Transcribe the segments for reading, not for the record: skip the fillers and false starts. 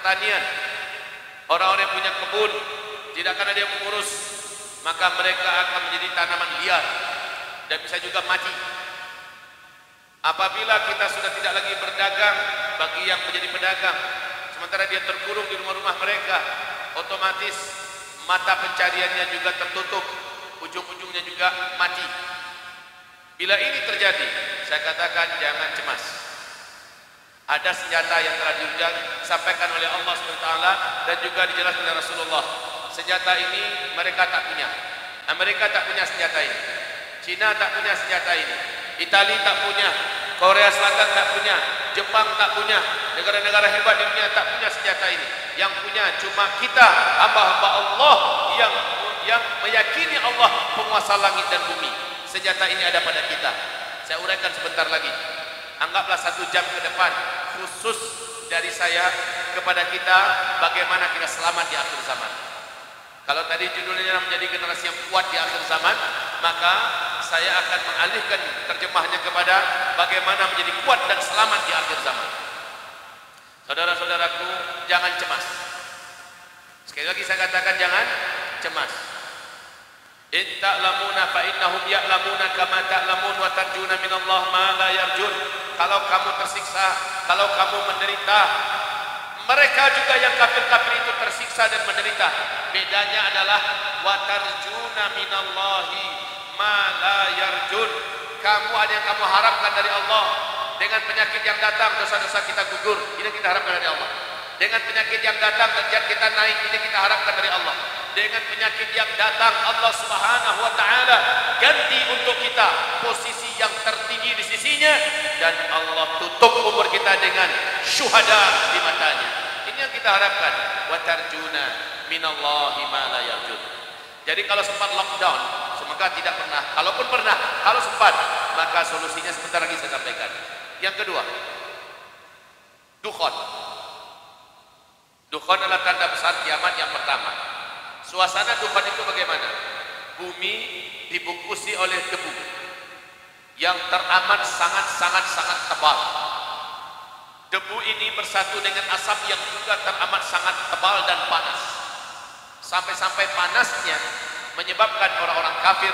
pertanian, orang-orang yang punya kebun, tidak akan ada yang mengurus, maka mereka akan menjadi tanaman liar dan bisa juga mati. Apabila kita sudah tidak lagi berdagang, bagi yang menjadi pedagang, sementara dia terkurung di rumah-rumah mereka, otomatis mata pencariannya juga tertutup, ujung-ujungnya juga mati. Bila ini terjadi, saya katakan jangan cemas. Ada senjata yang telah disampaikan oleh Allah SWT dan juga dijelaskan oleh Rasulullah. Senjata ini mereka tak punya. Amerika tak punya senjata ini, Cina tak punya senjata ini, Italia tak punya, Korea Selatan tak punya, Jepang tak punya, negara-negara hebat di dunia tak punya senjata ini. Yang punya cuma kita, hamba-hamba Allah yang meyakini Allah penguasa langit dan bumi. Senjata ini ada pada kita. Saya uraikan sebentar lagi. Anggaplah 1 jam ke depan khusus dari saya kepada kita, bagaimana kita selamat di akhir zaman. Kalau tadi judulnya menjadi generasi yang kuat di akhir zaman, maka saya akan mengalihkan terjemahnya kepada bagaimana menjadi kuat dan selamat di akhir zaman. Saudara-saudaraku, jangan cemas. Sekali lagi saya katakan jangan cemas. In ta'lamuna fa innahum ya'lamuna kama ta'lamun wa tarjuna minallah ma la yarjun. Kalau kamu tersiksa, kalau kamu menderita, mereka juga yang kafir-kafir itu tersiksa dan menderita. Bedanya adalah wa tarjuna minallahi ma la yarjun. Kamu ada yang kamu harapkan dari Allah. Dengan penyakit yang datang, dosa-dosa kita gugur, ini kita harapkan dari Allah. Dengan penyakit yang datang, derajat kita naik, ini kita harapkan dari Allah. Dengan penyakit yang datang, Allah Subhanahu wa taala ganti untuk kita posisi yang tertinggi di sisinya, dan Allah tutup umur kita dengan syuhada di matanya. Ini yang kita harapkan. Wa tarjuna minallahi ma la yarjun. Jadi kalau sempat lockdown, semoga tidak pernah. Kalaupun pernah, kalau sempat, maka solusinya sebentar lagi saya sampaikan. Yang kedua, dukhon. Dukhon adalah tanda besar kiamat yang pertama. Suasana dukhon itu bagaimana? Bumi dibungkusi oleh debu yang teramat sangat tebal. Debu ini bersatu dengan asap yang juga teramat sangat tebal dan panas. Sampai-sampai panasnya menyebabkan orang-orang kafir,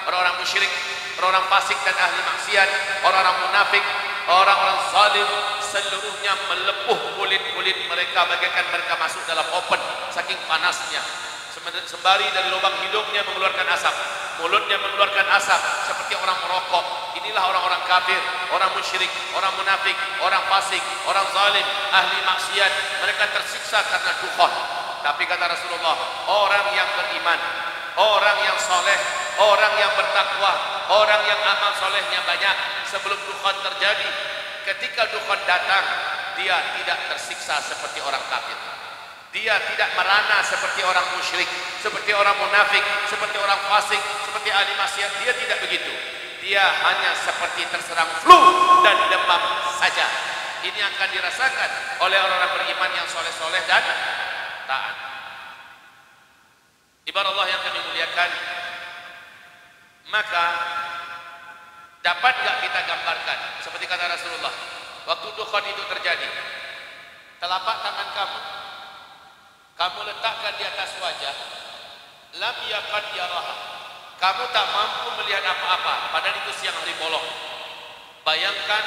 orang-orang musyrik, orang-orang fasik dan ahli maksiat, orang-orang munafik, orang-orang zalim, seluruhnya melepuh kulit-kulit mereka bagaikan mereka masuk dalam oven, saking panasnya. Sembari dari lubang hidungnya mengeluarkan asap, mulutnya mengeluarkan asap seperti orang merokok. Inilah orang-orang kafir, orang musyrik, orang munafik, orang fasik, orang zalim, ahli maksiat. Mereka tersiksa karena dukhon. Tapi kata Rasulullah, orang yang beriman, orang yang soleh, orang yang bertakwa, orang yang amal solehnya banyak, sebelum dukhon terjadi, ketika dukhon datang, dia tidak tersiksa seperti orang kafir. Dia tidak merana seperti orang musyrik, seperti orang munafik, seperti orang fasik, seperti ahli maksiat. Dia tidak begitu. Dia hanya seperti terserang flu dan demam saja. Ini akan dirasakan oleh orang-orang beriman yang soleh-soleh dan taat. Ibarat Allah yang kami muliakan, maka dapat gak kita gambarkan seperti kata Rasulullah, waktu dukhon itu terjadi, telapak tangan kamu letakkan di atas wajah, lam yakad yaraha, kamu tak mampu melihat apa-apa, padahal itu siang hari bolong. Bayangkan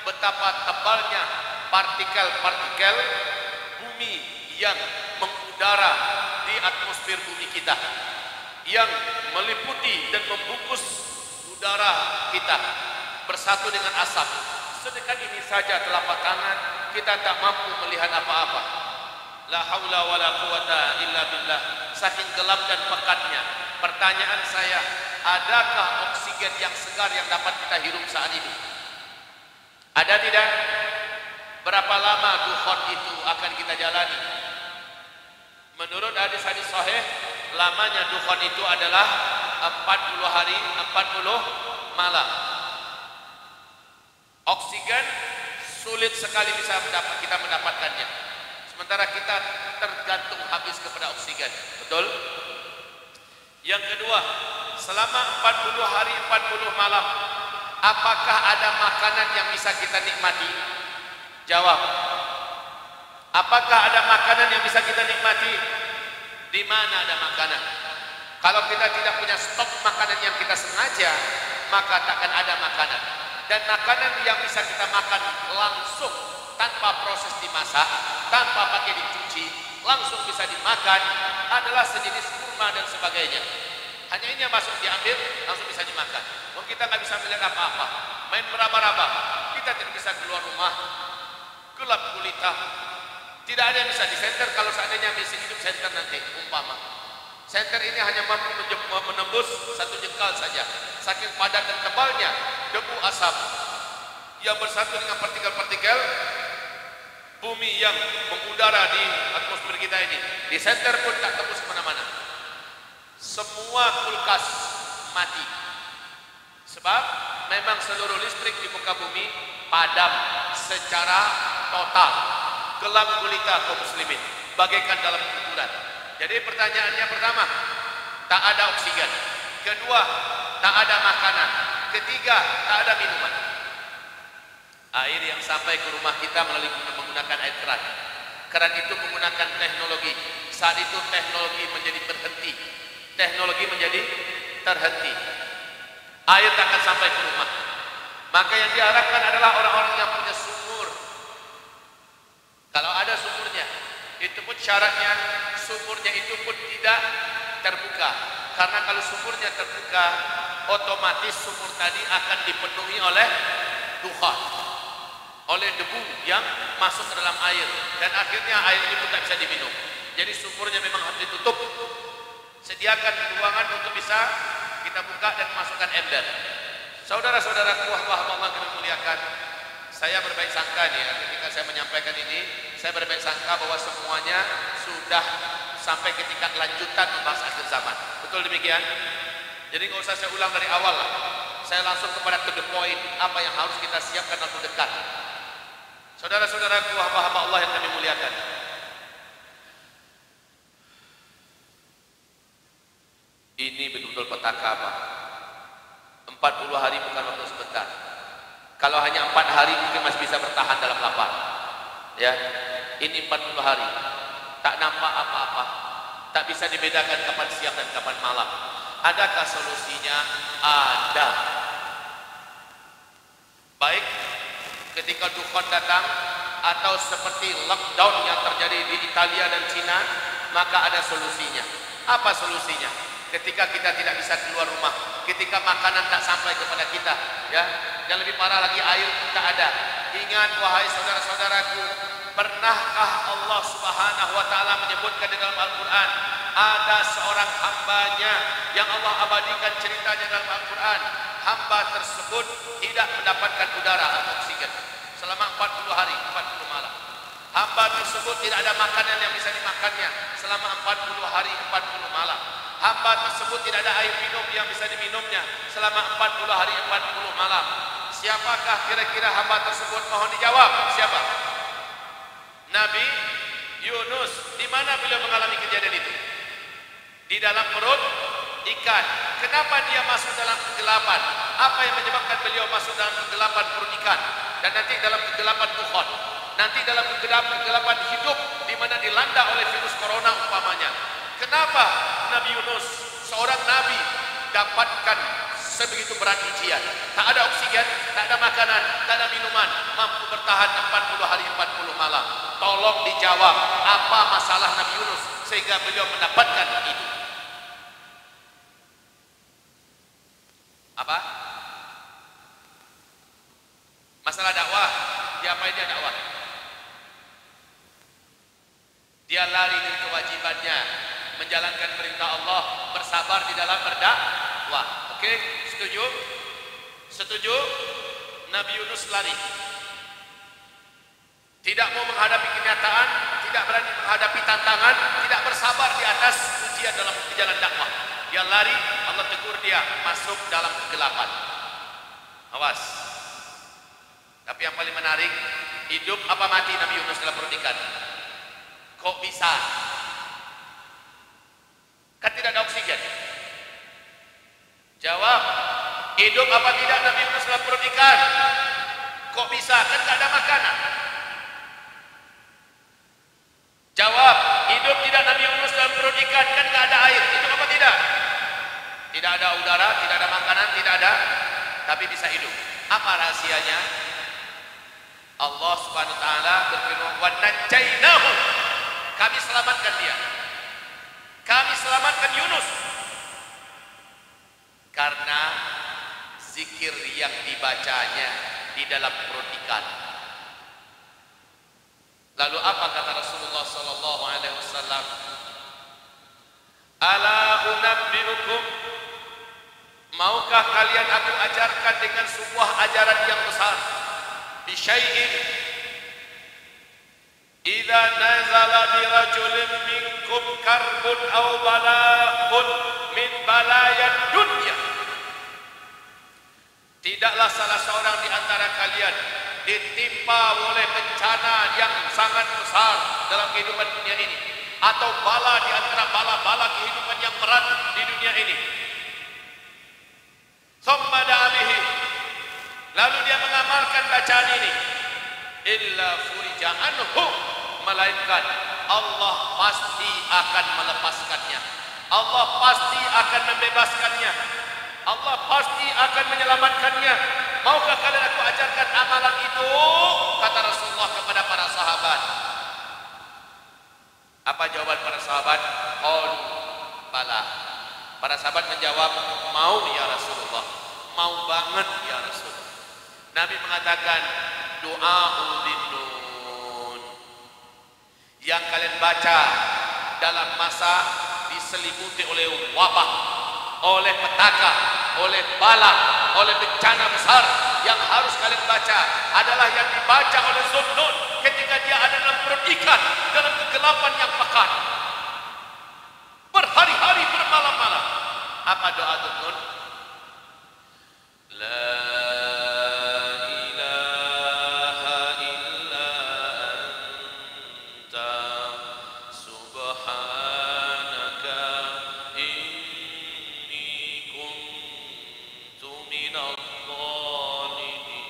betapa tebalnya partikel-partikel bumi yang mengudara di atmosfer bumi kita, yang meliputi dan membungkus udara kita bersatu dengan asap. Sedekat ini saja telapak tangan kita tak mampu melihat apa-apa. La haula wala quwata illa billah. Saking gelap dan pekatnya. Pertanyaan saya, adakah oksigen yang segar yang dapat kita hirup saat ini? Ada tidak? Berapa lama dukhon itu akan kita jalani? Menurut hadis-hadis sahih, lamanya dukhon itu adalah 40 hari, 40 malam. Oksigen sulit sekali bisa kita mendapatkannya. Sementara kita tergantung habis kepada oksigen. Betul? Yang kedua, selama 40 hari 40 malam, apakah ada makanan yang bisa kita nikmati? Jawab. Apakah ada makanan yang bisa kita nikmati? Di mana ada makanan? Kalau kita tidak punya stok makanan yang kita sengaja, maka takkan ada makanan. Dan makanan yang bisa kita makan langsung tanpa proses dimasak, tanpa pakai dicuci, langsung bisa dimakan adalah sejenis kurma dan sebagainya. Hanya ini yang masuk diambil, langsung bisa dimakan. Kita nggak bisa melihat apa-apa, main meraba-raba, kita tidak bisa keluar rumah, gelap gulita, tidak ada yang bisa di senter. Kalau seandainya misi hidup senter nanti, umpama senter ini hanya mampu menembus 1 jengkal saja, saking padat dan tebalnya debu asap yang bersatu dengan partikel-partikel bumi yang mengudara di atmosfer kita ini. Di senter pun tak tembus kemana-mana. Semua kulkas mati, sebab memang seluruh listrik di muka bumi padam secara total, gelap gulita kaum muslimin, bagaikan dalam kuburan. Jadi pertanyaannya, pertama, tak ada oksigen. Kedua, tak ada makanan. Ketiga, tak ada minuman. Air yang sampai ke rumah kita melalui menggunakan air keran. Keran itu menggunakan teknologi. Saat itu teknologi menjadi berhenti. Teknologi menjadi terhenti. Air tak akan sampai ke rumah. Maka yang diharapkan adalah orang-orang yang punya sumur. Kalau ada sumurnya, itu pun syaratnya sumurnya itu pun tidak terbuka. Karena kalau sumurnya terbuka, otomatis sumur tadi akan dipenuhi oleh dukhan, oleh debu yang masuk ke dalam air, dan akhirnya air itu tak bisa diminum. Jadi sumurnya memang harus ditutup. Sediakan ruangan untuk bisa kita buka dan masukkan ember. Saudara-saudaraku, hamba Allah yang dimuliakan, saya berbaik sangka nih ketika saya menyampaikan ini. Saya berbaik sangka bahwa semuanya sudah sampai ke tingkat lanjutan membahas akhir zaman. Betul demikian? Jadi nggak usah saya ulang dari awal lah. Saya langsung kepada to the point, apa yang harus kita siapkan waktu dekat. Saudara-saudaraku, hamba-hamba Allah yang kami muliakan, ini betul-betul petaka, Pak. 40 hari bukan waktu sebentar. Kalau hanya 4 hari mungkin masih bisa bertahan dalam lapar. Ya, ini 40 hari. Tak nampak apa-apa. Tak bisa dibedakan kapan siang dan kapan malam. Adakah solusinya? Ada. Baik ketika dukhan datang atau seperti lockdown yang terjadi di Italia dan Cina, maka ada solusinya. Apa solusinya? Ketika kita tidak bisa keluar rumah, ketika makanan tak sampai kepada kita, ya, yang lebih parah lagi air tak ada. Ingat wahai saudara-saudaraku, pernahkah Allah Subhanahu wa taala menyebutkan di dalam Al-Qur'an, ada seorang hambanya yang Allah abadikan ceritanya dalam Al-Qur'an, hamba tersebut tidak mendapatkan udara atau oksigen selama 40 hari 40 malam. Hamba tersebut tidak ada makanan yang bisa dimakannya selama 40 hari 40 malam. Hamba tersebut tidak ada air minum yang bisa diminumnya selama 40 hari 40 malam. Siapakah kira-kira hamba tersebut? Mohon dijawab. Siapa? Nabi Yunus. Di mana beliau mengalami kejadian itu? Di dalam perut ikan. Kenapa dia masuk dalam kegelapan? Apa yang menyebabkan beliau masuk dalam kegelapan perut ikan? Dan nanti dalam kegelapan dukhan. Nanti dalam kegelapan hidup, di mana dilanda oleh virus corona umpamanya. Kenapa Nabi Yunus, seorang nabi, dapatkan sebegitu berat ujian? Tak ada oksigen, tak ada makanan, tak ada minuman, mampu bertahan 40 hari 40 malam. Tolong dijawab, apa masalah Nabi Yunus sehingga beliau mendapatkan itu? Apa? Masalah dakwah. Diapain dia dakwah? Dia lari dari kewajibannya, menjalankan perintah Allah, bersabar di dalam berdakwah. Oke, setuju? Setuju? Nabi Yunus lari. Tidak mau menghadapi kenyataan, tidak berani menghadapi tantangan, tidak bersabar di atas ujian dalam jalan dakwah. Dia lari, Allah tegur dia, masuk dalam kegelapan. Awas. Tapi yang paling menarik, hidup apa mati Nabi Yunus dalam perut ikan? Kok bisa? Kan tidak ada oksigen. Jawab, hidup apa tidak Nabi Yunus dalam perut ikan? Kok bisa? Kan tidak ada makanan. tidak ada, tapi bisa hidup. Apa rahasianya? Allah Subhanahu wa taala berfirman, "Wa najjaynahu." Kami selamatkan dia. Kami selamatkan Yunus. Karena zikir yang dibacanya di dalam perut ikan. Lalu apa kata Rasulullah sallallahu alaihi wasallam? Ala unabbiukum, maukah kalian aku ajarkan dengan sebuah ajaran yang besar? Bisyai'in idza nazala bi rajulin minkum karbun aw bala'un min balayad dunya. Tidaklah salah seorang di antara kalian ditimpa oleh bencana yang sangat besar dalam kehidupan dunia ini, atau bala di antara bala-bala kehidupan yang berat di dunia ini. Thumma da'abihi, lalu dia mengamalkan bacaan ini, illa furija anhu, melainkan Allah pasti akan melepaskannya, Allah pasti akan membebaskannya, Allah pasti akan menyelamatkannya. Maukah kalian aku ajarkan amalan itu? Kata Rasulullah kepada para sahabat. Apa jawaban para sahabat? Qalu bala. Para sahabat menjawab, mau ya Rasulullah, mau banget ya Rasul. Nabi mengatakan, doaul linnun, yang kalian baca dalam masa diselimuti oleh wabah, oleh petaka, oleh bala, oleh bencana besar, yang harus kalian baca adalah yang dibaca oleh Zunnun ketika dia ada dalam perut ikan, dalam kegelapan yang pekat, berhari-hari, bermalam-malam. Apa doa Zunnun? La ilaha illa anta subhanaka inni kuntu minadh dhalimin.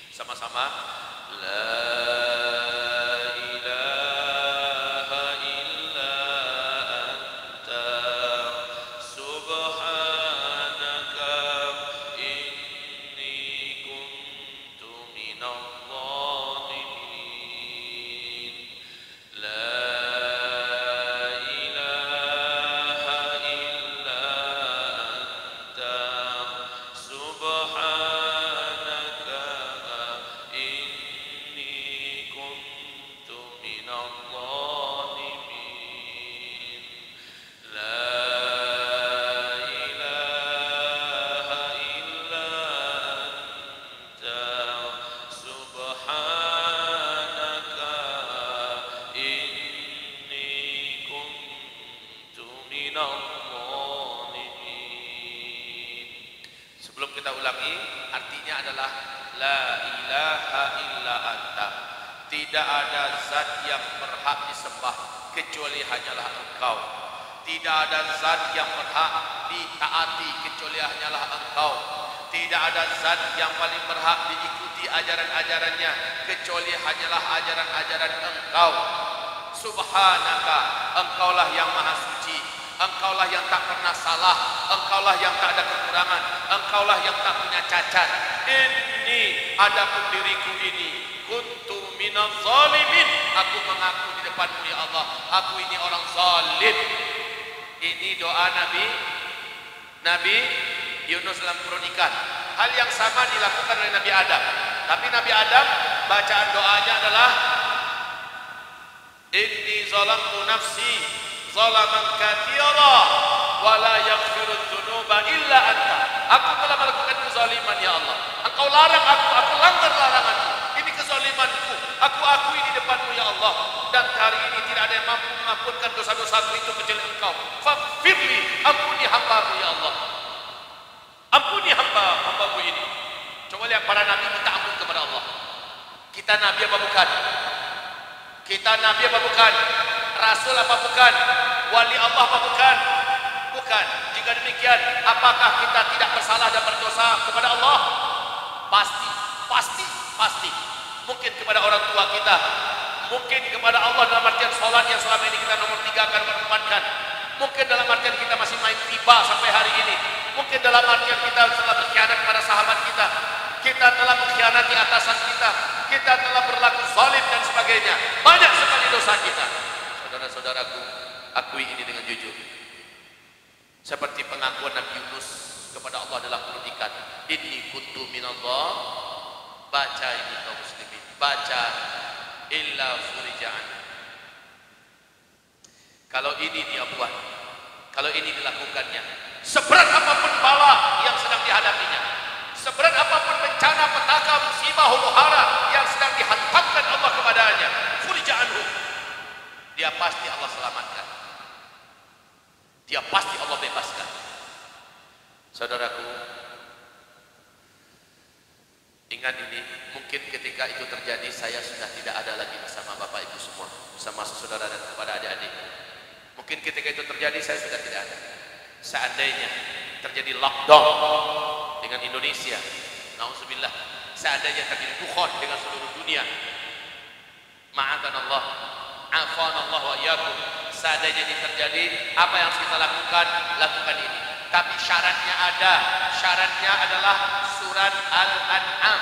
Sama-sama. La ilaha illa anta subhanaka inni kuntu minadh dhalimin. La ilaha illa anta subhanaka inni kuntu minadh dhalimin. La ilaha illa anta subhanaka inni kuntu minadh dhalimin. Sebelum kita ulangi, artinya adalah la ilaha illa anta, tidak ada zat yang berhak disembah kecuali hanyalah Engkau. Tidak ada zat yang berhak ditaati kecuali hanyalah Engkau. Tidak ada zat yang paling berhak diikuti ajaran-ajarannya kecuali hanyalah ajaran-ajaran Engkau. Subhanaka, Engkaulah yang maha suci, Engkaulah yang tak pernah salah, Engkaulah yang tak ada kekurangan, Engkaulah yang tak punya cacat. Inni, adapun diriku ini, kuntu minadh zalimin, aku mengaku di depanmu ya Allah, aku ini orang zalim. Ini doa Nabi Yunus dalam perut ikan. Hal yang sama dilakukan oleh Nabi Adam. Tapi Nabi Adam, bacaan doanya adalah inni zalamtu nafsi zalaman katsira wa la yaghfiru dzunuba illa anta. Aku telah melakukan kezaliman ya Allah. Engkau larang aku langgar laranganmu. Ini kezalimanku. Aku akui di depanmu ya Allah. Dan hari ini tidak ada yang mampu mengampunkan dosa-dosaku itu kecuali Engkau. Faghfirli, ampuni hambamu ya Allah. Ampuni hambamu ini. Coba lihat para nabi minta ampun kepada Allah. Kita nabi apa bukan? Kita nabi apa bukan? Rasul apa bukan? Wali Allah apa bukan? Bukan. Jika demikian, apakah kita tidak bersalah dan berdosa kepada Allah? Pasti. Mungkin kepada orang tua kita, mungkin kepada Allah dalam artian sholat yang selama ini kita nomor 3 akan berkorbankan. Mungkin dalam artian kita masih main riba sampai hari ini. Mungkin dalam artian kita telah berkhianat kepada sahabat kita. Kita telah mengkhianati atasan kita. Kita telah berlaku zalim dan sebagainya. Banyak sekali dosa kita. Saudara-saudaraku, akui ini dengan jujur. Seperti pengakuan Nabi Yunus kepada Allah dalam perut ikan. Inni kuntu minallah. Baca ini kaum muslimin. Baca illa furija'an. Kalau ini dia buat, kalau ini dilakukannya, seberat apapun bala yang sedang dihadapinya, seberat apapun bencana, petaka, musibah, huru-hara yang sedang dihantamkan Allah kepadanya, furija'anhu, dia pasti Allah selamatkan, dia pasti Allah bebaskan. Saudaraku, ingat ini, mungkin ketika itu terjadi saya sudah tidak ada lagi bersama Bapak Ibu semua, bersama saudara dan kepada adik-adik. Mungkin ketika itu terjadi saya sudah tidak ada. Seandainya terjadi lockdown dengan Indonesia, na'udzubillah, seandainya terjadi dukhon dengan seluruh dunia, ma'adanallah, afanallah wa iyyakum, seandainya ini terjadi, apa yang harus kita lakukan? Lakukan ini. Tapi syaratnya ada. Syaratnya adalah surat Al-An'am.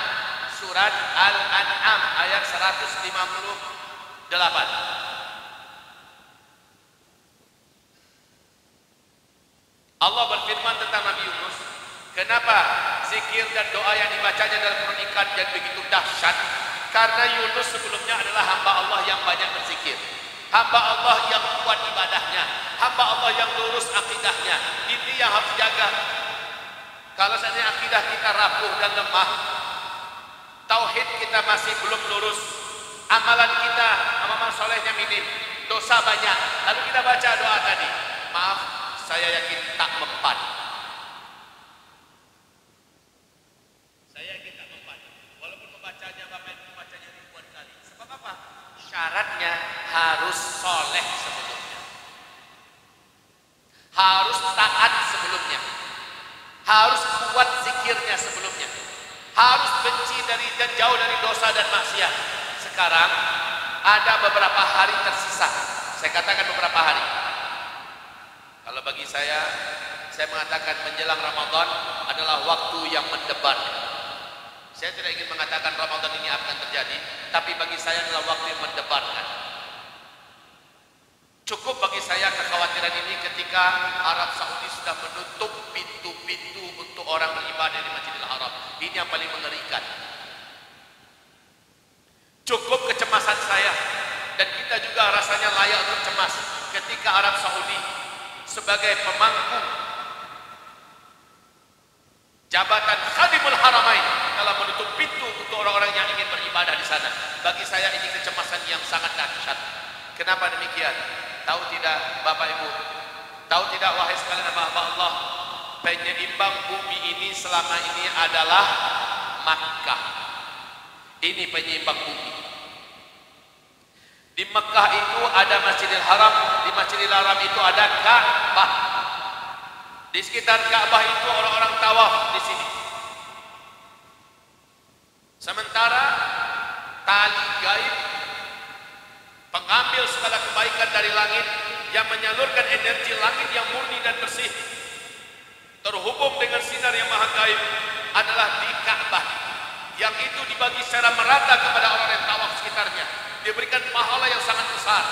Surat Al-An'am ayat 158. Allah berfirman tentang Nabi Yunus, kenapa zikir dan doa yang dibacanya dalam perut ikan dan begitu dahsyat? Karena Yunus sebelumnya adalah hamba Allah yang banyak berzikir, hamba Allah yang kuat ibadahnya, hamba Allah yang lurus akidahnya. Ini yang harus dijaga. Kalau seandainya akidah kita rapuh dan lemah, tauhid kita masih belum lurus, amalan kita, amalan solehnya minim, dosa banyak, lalu kita baca doa tadi, maaf, saya yakin tak mempan. Saya yakin tak mempan. Walaupun membacanya, Bapak Ibu membacanya ribuan kali. Sebab apa? Syaratnya harus soleh sebelumnya. Harus taat sebelumnya. Harus kuat zikirnya sebelumnya. Harus benci dari dan jauh dari dosa dan maksiat. Sekarang ada beberapa hari tersisa. Saya katakan beberapa hari. Kalau bagi saya mengatakan menjelang Ramadan adalah waktu yang mendebarkan. Saya tidak ingin mengatakan Ramadan ini akan terjadi, tapi bagi saya adalah waktu yang mendebarkan. Cukup bagi saya kekhawatiran ini ketika Arab Saudi sudah menutup pintu-pintu untuk orang beribadah di Masjidil Haram. Ini yang paling mengerikan. Cukup kecemasan saya, dan kita juga rasanya layak untuk cemas ketika Arab Saudi sebagai pemangku jabatan Khadimul Haramain telah menutup pintu untuk orang-orang yang ingin beribadah di sana. Bagi saya ini kecemasan yang sangat dahsyat. Kenapa demikian? Tahu tidak Bapak Ibu? Tahu tidak wahai sekalian hamba Allah? Penyeimbang bumi ini selama ini adalah Makkah. Ini penyeimbang bumi. Di Mekah itu ada Masjidil Haram, di Masjidil Haram itu ada Ka'bah. Di sekitar Ka'bah itu orang-orang tawaf di sini. Sementara tali gaib pengambil segala kebaikan dari langit yang menyalurkan energi langit yang murni dan bersih terhubung dengan sinar yang maha gaib adalah di Ka'bah, yang itu dibagi secara merata kepada orang yang tawaf sekitarnya, diberikan pahala yang sangat besar.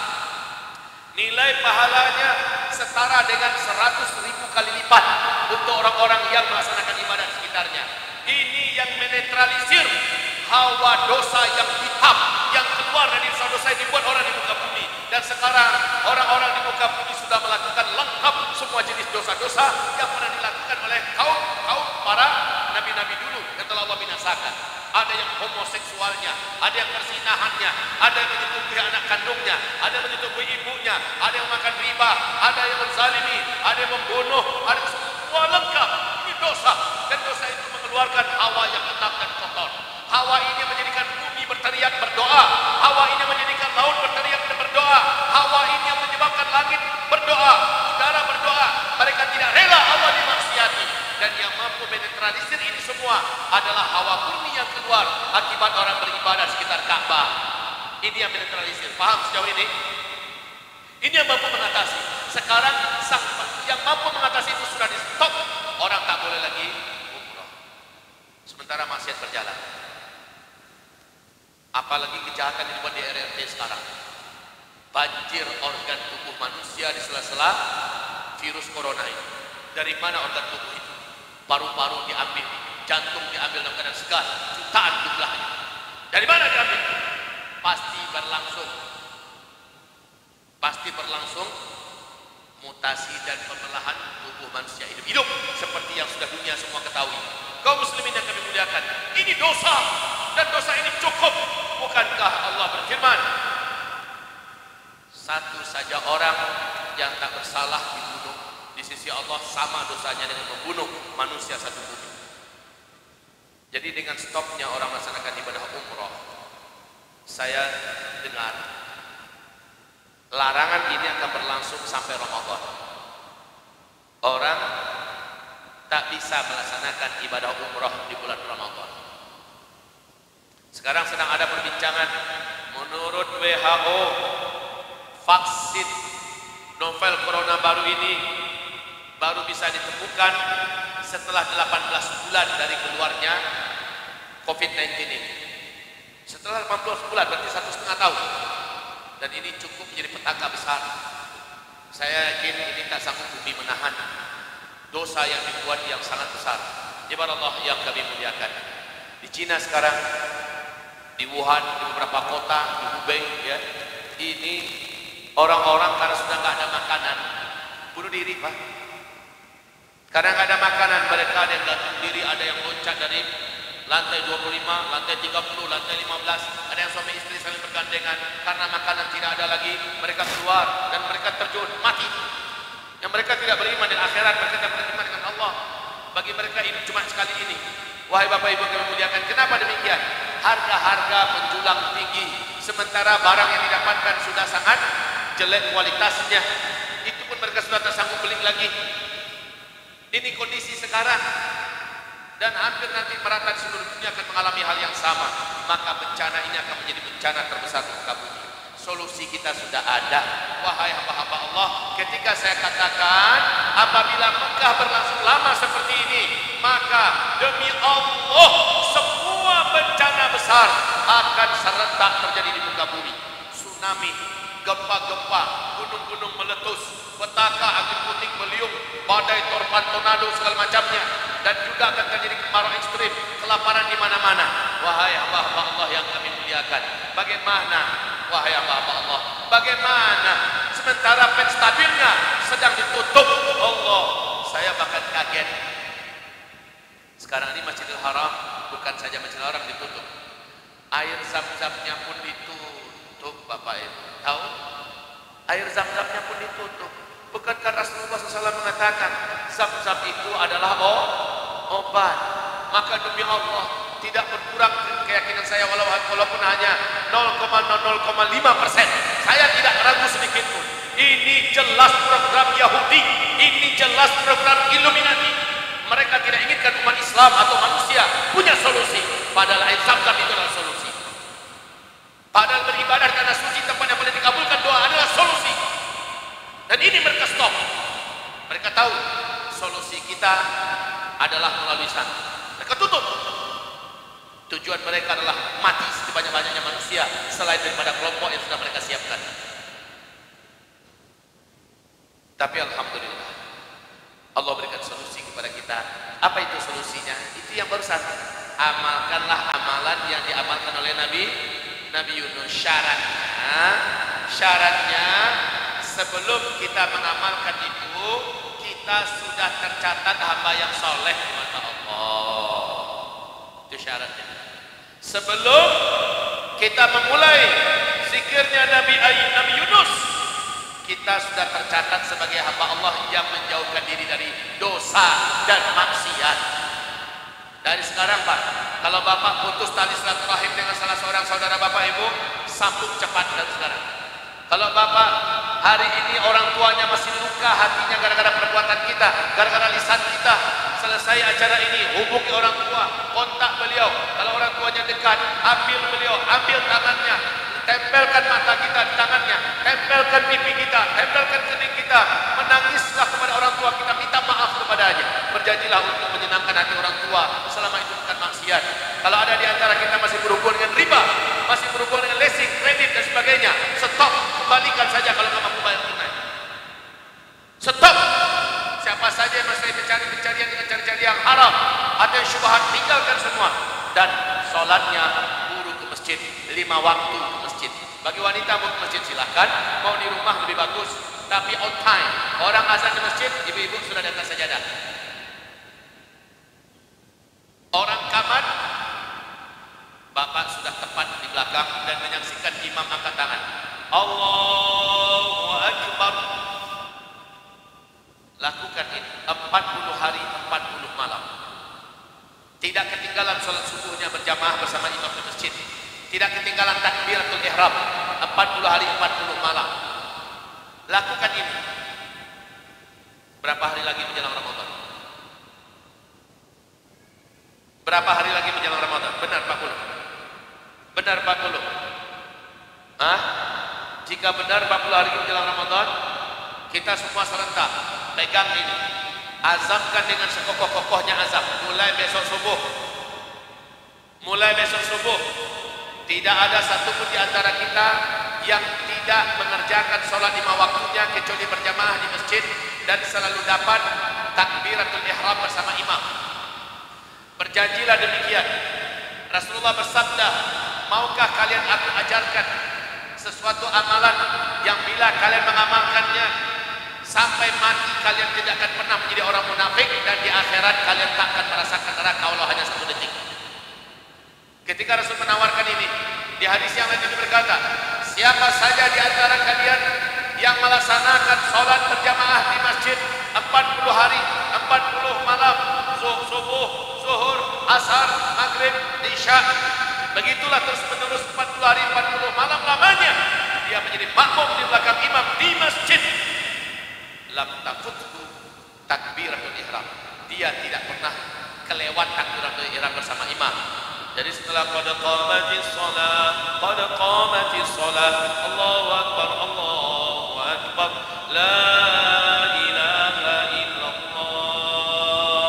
Nilai pahalanya setara dengan 100.000 kali lipat untuk orang-orang yang melaksanakan ibadah di sekitarnya. Ini yang menetralisir hawa dosa yang hitam yang keluar dari dosa-dosa yang dibuat orang di muka bumi. Dan sekarang orang-orang di muka bumi sudah melakukan lengkap semua jenis dosa-dosa yang pernah dilakukan oleh kaum para nabi-nabi dulu yang telah Allah binasakan. Ada yang homoseksualnya, ada yang perzinahannya, ada yang menyetubuhi anak kandungnya, ada yang menyetubuhi ibunya, ada yang makan riba, ada yang menzalimi, ada yang membunuh, ada semua lengkap. Ini dosa, dan dosa itu mengeluarkan hawa yang gelap dan kotor. Hawa ini menjadikan bumi berteriak berdoa, hawa ini menjadikan laut berteriak dan berdoa, hawa ini yang menyebabkan langit berdoa, udara berdoa. Mereka tidak rela Allah dimaksiati, dan yang mampu menetralisir ini semua adalah hawa bumi yang keluar akibat orang beribadah sekitar Ka'bah. Ini yang menetralisir. Paham sejauh ini? Ini yang mampu mengatasi. Sekarang sang yang mampu mengatasi itu sudah di stop, orang tak boleh lagi umrah. Sementara maksiat berjalan. Apalagi kejahatan yang dibuat di RRT sekarang. Banjir organ tubuh manusia di sela-sela virus corona ini. Dari mana organ tubuh itu? Paru-paru diambil, jantung diambil dalam keadaan segar, jutaan jumlahnya. Dari mana diambil? Pasti berlangsung mutasi dan pembelahan tubuh manusia hidup seperti yang sudah dunia semua ketahui. Kaum muslimin yang kami muliakan, ini dosa, dan dosa ini cukup. Bukankah Allah berfirman, satu saja orang yang tak bersalah dibunuh di sisi Allah sama dosanya dengan membunuh manusia satu bumi. Jadi dengan stopnya orang melaksanakan ibadah umroh, saya dengar larangan ini akan berlangsung sampai Ramadan. Orang tak bisa melaksanakan ibadah umroh di bulan Ramadan. Sekarang sedang ada perbincangan, menurut WHO, vaksin novel corona baru ini baru bisa ditemukan setelah 18 bulan dari keluarnya COVID-19 ini. Setelah 18 bulan, berarti 1,5 tahun. Dan ini cukup menjadi petaka besar. Saya yakin ini tak sanggup bumi menahan dosa yang dibuat yang sangat besar. Ibarat Allah yang kami muliakan. Di Cina sekarang, di Wuhan, di beberapa kota, di Hubei, ya, ini orang-orang karena sudah nggak ada makanan, bunuh diri, Pak. Karena nggak ada makanan, mereka ada yang gantung diri, ada yang loncat dari lantai 25, lantai 30, lantai 15, ada yang suami istri saling bergandengan karena makanan tidak ada lagi, mereka keluar dan mereka terjun mati. Yang mereka tidak beriman dengan akhirat, mereka tidak beriman dengan Allah. Bagi mereka ini cuma sekali ini. Wahai Bapak Ibu kami muliakan, kenapa demikian? Harga-harga menjulang tinggi, sementara barang yang didapatkan sudah sangat jelek kualitasnya. Itu pun mereka sudah tak sanggup beli lagi. Ini kondisi sekarang. Dan hampir nanti merata di seluruh dunia akan mengalami hal yang sama. Maka bencana ini akan menjadi bencana terbesar di muka bumi. Solusi kita sudah ada. Wahai hamba-hamba Allah, ketika saya katakan apabila Mekah berlangsung lama seperti ini, maka demi Allah semua bencana besar akan serentak terjadi di muka bumi. Tsunami, gempa-gempa, gunung-gunung meletus, petaka, angin puting beliung, badai, tornado segala macamnya, dan juga akan terjadi kemarau ekstrim, kelaparan di mana-mana. Wahai hamba-hamba Allah yang kami muliakan, bagaimana? Wahai hamba-hamba Allah, bagaimana? Sementara pen stabilnya sedang ditutup. Allah, saya bahkan kaget. Sekarang ini Masjidil Haram, bukan saja Masjidil Haram ditutup, air zam-zamnya pun ditutup, Bapak Ibu. Tahu? Air zam-zamnya pun ditutup. Bukankah Rasulullah SAW mengatakan zam-zam itu adalah obat? Maka demi Allah tidak berkurang keyakinan saya walaupun hanya 0,005%. Saya tidak ragu sedikit pun. Ini jelas program Yahudi, ini jelas program Illuminati. Mereka tidak inginkan umat Islam atau manusia punya solusi. Padahal air zam-zam itu adalah solusi. Padahal beribadah karena suci tempat yang boleh dikabulkan doa adalah solusi. Dan ini mereka stop. Mereka tahu solusi kita adalah melalui sana. Mereka tutup. Tujuan mereka adalah mati sebanyak-banyaknya manusia selain daripada kelompok yang sudah mereka siapkan. Tapi alhamdulillah Allah berikan solusi kepada kita. Apa itu solusinya? Itu yang baru satu. Amalkanlah amalan yang diamalkan oleh Nabi Yunus. Syaratnya sebelum kita mengamalkan itu, kita sudah tercatat hamba yang soleh di mata Allah. Itu syaratnya. Sebelum kita memulai zikirnya Nabi Yunus, kita sudah tercatat sebagai hamba Allah yang menjauhkan diri dari dosa dan maksiat. Dari sekarang, Pak, kalau Bapak putus tali silaturahim dengan salah seorang saudara Bapak Ibu, sambung cepat dari sekarang. Kalau Bapak hari ini orang tuanya masih luka hatinya gara-gara perbuatan kita, gara-gara lisan kita, selesai acara ini hubungi orang tua, kontak beliau. Kalau orang tuanya dekat, ambil beliau, ambil tangannya, tempelkan mata kita di tangannya, tempelkan pipi kita, tempelkan kening kita, menangislah kepada orang tua masjid. Kalau ada di antara kita masih berhubungan dengan riba, masih berhubungan dengan leasing, kredit dan sebagainya, stop, kembalikan saja kalau nggak mampu bayar tunai. Stop. Siapa saja yang masih mencari pencarian dengan cari-cari yang haram, ada yang syubhat, tinggalkan semua. Dan sholatnya buru ke masjid, 5 waktu ke masjid. Bagi wanita mau ke masjid silahkan, mau di rumah lebih bagus, tapi on time. Orang azan di masjid, ibu-ibu sudah di atas sajadah. Orang kamar, bapak sudah tepat di belakang dan menyaksikan imam angkat tangan. Allahu Akbar. Lakukan ini 40 hari 40 malam. Tidak ketinggalan sholat subuhnya berjamaah bersama imam di masjid. Tidak ketinggalan takbiratul ihram 40 hari 40 malam. Lakukan ini. Berapa hari lagi menjelang Ramadan? Berapa hari lagi menjelang Ramadan? Benar 40. Benar 40. Hah? Jika benar 40 hari menjelang Ramadan, kita semua serentak pegang ini, azamkan dengan sekokoh-kokohnya azam. Mulai besok subuh, tidak ada satupun di antara kita yang tidak mengerjakan sholat 5 waktunya kecuali berjamaah di masjid dan selalu dapat takbiratul ihram bersama imam. Berjanjilah demikian. Rasulullah bersabda, maukah kalian aku ajarkan sesuatu amalan yang bila kalian mengamalkannya sampai mati kalian tidak akan pernah menjadi orang munafik, dan di akhirat kalian tak akan merasakan neraka Allah hanya 1 detik. Ketika Rasul menawarkan ini, di hadis yang lain ini berkata, siapa saja di antara kalian yang melaksanakan sholat berjamaah di masjid 40 hari 40 malam, subuh, zuhur, asar, maghrib, isya, begitulah terus menerus 40 hari 40 malam lamanya dia menjadi makmum di belakang imam di masjid, lam tafuthu takbiratul ihram, dia tidak pernah kelewat takbiratul ihram bersama imam. Jadi setelah qad qamatis shalah, Allahu akbar, Allahu akbar, la ilaha illallah,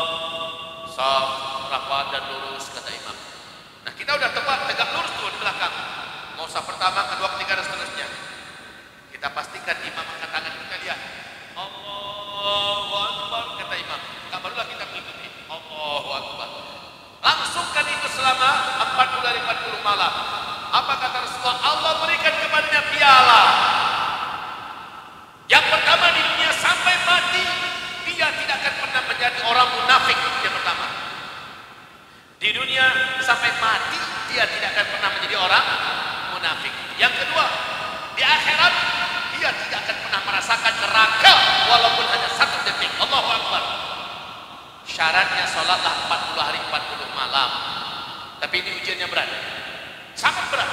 saf, rapat dan lurus kata imam. Nah, kita udah tegak lurus tuh di belakang. Mau saf pertama, kedua, ketiga dan seterusnya. Kita pastikan imam angkat tangan, kita lihat. Allahu akbar kata imam. Tak barulah kita mengikuti. Allahu akbar. Langsungkan itu selama 40 hari 40 malam. Apa kata Rasulullah? Allah berikan kepadanya piala. Yang pertama di dunia sampai mati dia tidak akan pernah menjadi orang munafik. Yang pertama di dunia sampai mati dia tidak akan pernah menjadi orang munafik. Yang kedua, di akhirat dia tidak akan pernah merasakan neraka walaupun hanya 1 detik. Allahu akbar. Syaratnya sholatlah 40 hari 40 malam. Tapi ini ujiannya berat, sangat berat.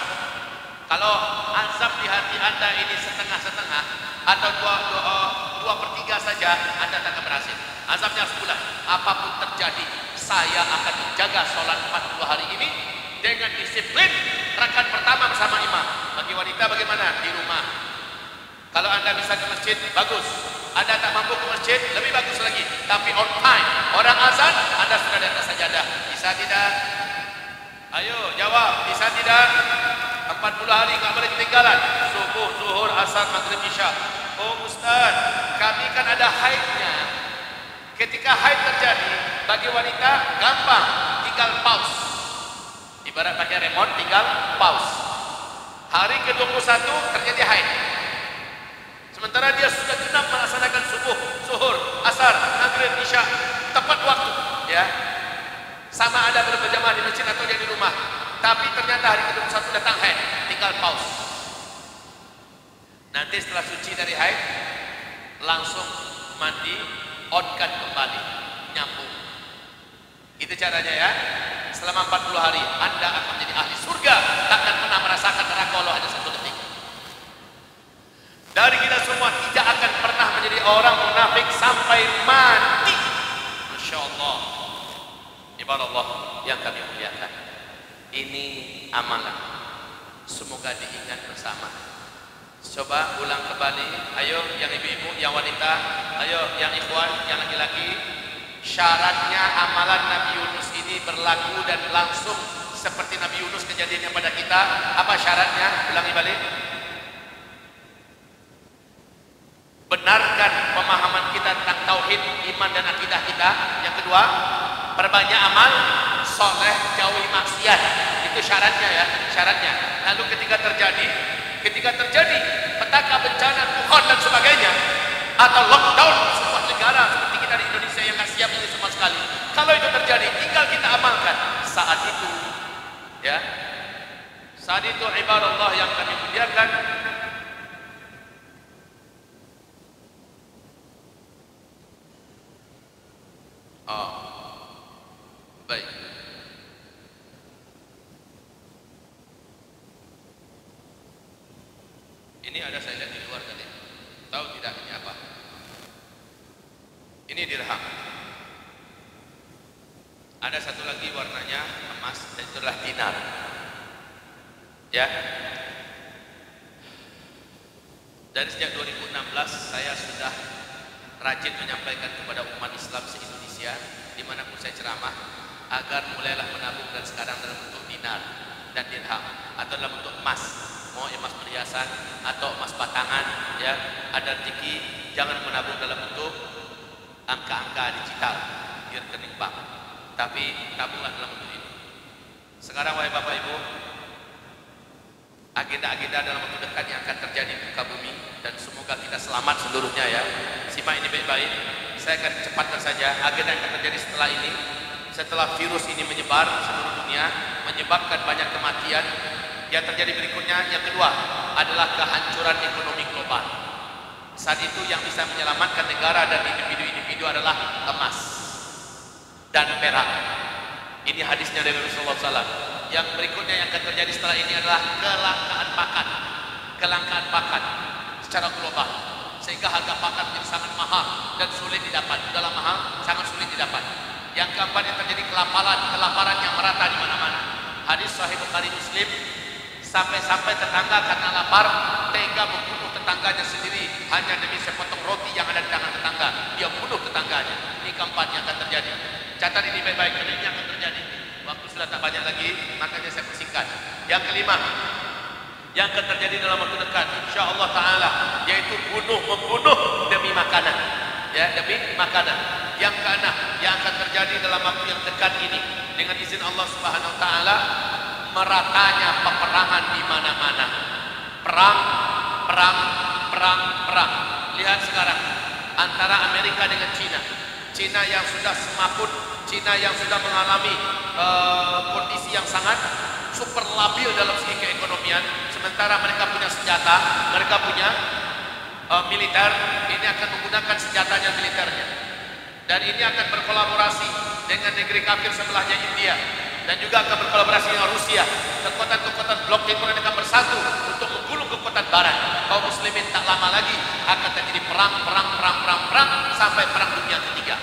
Kalau azam di hati anda ini setengah-setengah atau 2/3 saja, anda tak akan berhasil. Azamnya sebulan, apapun terjadi saya akan menjaga sholat 40 hari ini dengan disiplin. Rakaat pertama bersama imam. Bagi wanita bagaimana? Di rumah. Kalau anda bisa ke masjid, bagus. Anda tak mampu ke masjid, lebih bagus lagi. Tapi on time, orang azan, anda sudah di atas sajadah. Bisa tidak? Ayo jawab, bisa tidak? 40 hari nggak boleh ketinggalan. Subuh, zuhur, asar, maghrib, isya. Oh Ustaz, kami kan ada haidnya. Ketika haid terjadi, bagi wanita gampang, tinggal pause. Ibarat pakai remote, tinggal pause. Hari ke-21 terjadi haid. Sementara dia sudah genap melaksanakan subuh, zuhur, asar, maghrib, isya, tepat waktu, ya. Sama ada berjamaah di masjid atau dia di rumah. Tapi ternyata hari ke-21 datang haid, tinggal pause. Nanti setelah suci dari haid, langsung mandi, on-kan kembali, nyambung. Itu caranya ya. Selama 40 hari Anda akan menjadi ahli surga, takkan pernah merasakan neraka Allah hanya 1 detik. Dari kita semua tidak akan pernah menjadi orang munafik sampai mati. Masya Allah. Ibarat Allah yang kami muliakan, ini amalan, semoga diingat bersama. Coba ulang kembali. Ayo yang ibu-ibu, yang wanita, ayo yang ikhwan, yang laki-laki, syaratnya amalan Nabi Yunus ini berlaku dan langsung seperti Nabi Yunus kejadiannya pada kita. Apa syaratnya? Ulangi balik. Benarkan pemahaman kita tentang tauhid, iman dan akidah kita. Yang kedua, perbanyak amal soleh, jauhi maksiat. Itu syaratnya ya, syaratnya. Lalu ketika terjadi petaka bencana, Tuhan dan sebagainya, atau lockdown sebuah negara seperti kita di Indonesia yang nggak siap ini sama sekali. Kalau itu terjadi, tinggal kita amalkan. Saat itu, ya, saat itu ibadah yang kami muliakan, baik. Ini ada saya lihat di luar tadi. Tahu tidak ini apa? Ini dirham. Ada satu lagi warnanya emas, dan itulah dinar. Ya. Dari sejak 2016 saya sudah rajin menyampaikan kepada umat Islam se-Indonesia dimanapun saya ceramah, agar mulailah menabung, dan sekarang dalam bentuk dinar dan dirham atau dalam bentuk emas, mau emas perhiasan atau emas batangan, ya, ada rezeki. Jangan menabung dalam bentuk angka-angka digital di rekening bank, tapi tabunglah dalam bentuk ini. Sekarang wahai Bapak Ibu, agenda-agenda dalam waktu dekat yang akan terjadi di muka bumi, dan semoga kita selamat seluruhnya ya. Simak ini baik-baik. Saya akan cepatkan saja agenda yang akan terjadi setelah ini. Setelah virus ini menyebar seluruh dunia, menyebabkan banyak kematian, yang terjadi berikutnya, yang kedua adalah kehancuran ekonomi global. Saat itu yang bisa menyelamatkan negara dan individu-individu adalah emas dan perak. Ini hadisnya dari Rasulullah SAW. Yang berikutnya yang akan terjadi setelah ini adalah kelangkaan pakan secara global, sehingga harga pakan menjadi sangat mahal dan sulit didapat. Dalam mahal, sangat sulit didapat. Yang keempat yang terjadi kelaparan yang merata di mana-mana. Hadis Sahih Bukhari Muslim, sampai-sampai tetangga karena lapar tega membunuh tetangganya sendiri hanya demi sepotong roti yang ada di tangan tetangga. Dia bunuh tetangganya. Ini keempat yang akan terjadi. Catat ini baik-baik, karena ini akan terjadi. Waktu sudah tak banyak lagi, makanya saya persingkat. Yang kelima yang akan terjadi dalam waktu dekat, insyaallah taala, yaitu membunuh demi makanan, ya, demi makanan. Yang keenam yang akan terjadi dalam waktu yang dekat ini, dengan izin Allah Subhanahu wa taala, meratanya peperangan di mana-mana. Perang. Lihat sekarang antara Amerika dengan Cina yang sudah semaput, Cina yang sudah mengalami kondisi yang sangat super labil dalam segi keekonomian, sementara mereka punya senjata, mereka punya militer. Ini akan menggunakan senjatanya, militernya, dan ini akan berkolaborasi dengan negeri kafir sebelahnya India, dan juga akan berkolaborasi dengan Rusia. Kekuatan-kekuatan blok timur akan bersatu untuk menggulung kekuatan barat. Kaum muslimin tak lama lagi akan terjadi perang sampai perang dunia ketiga.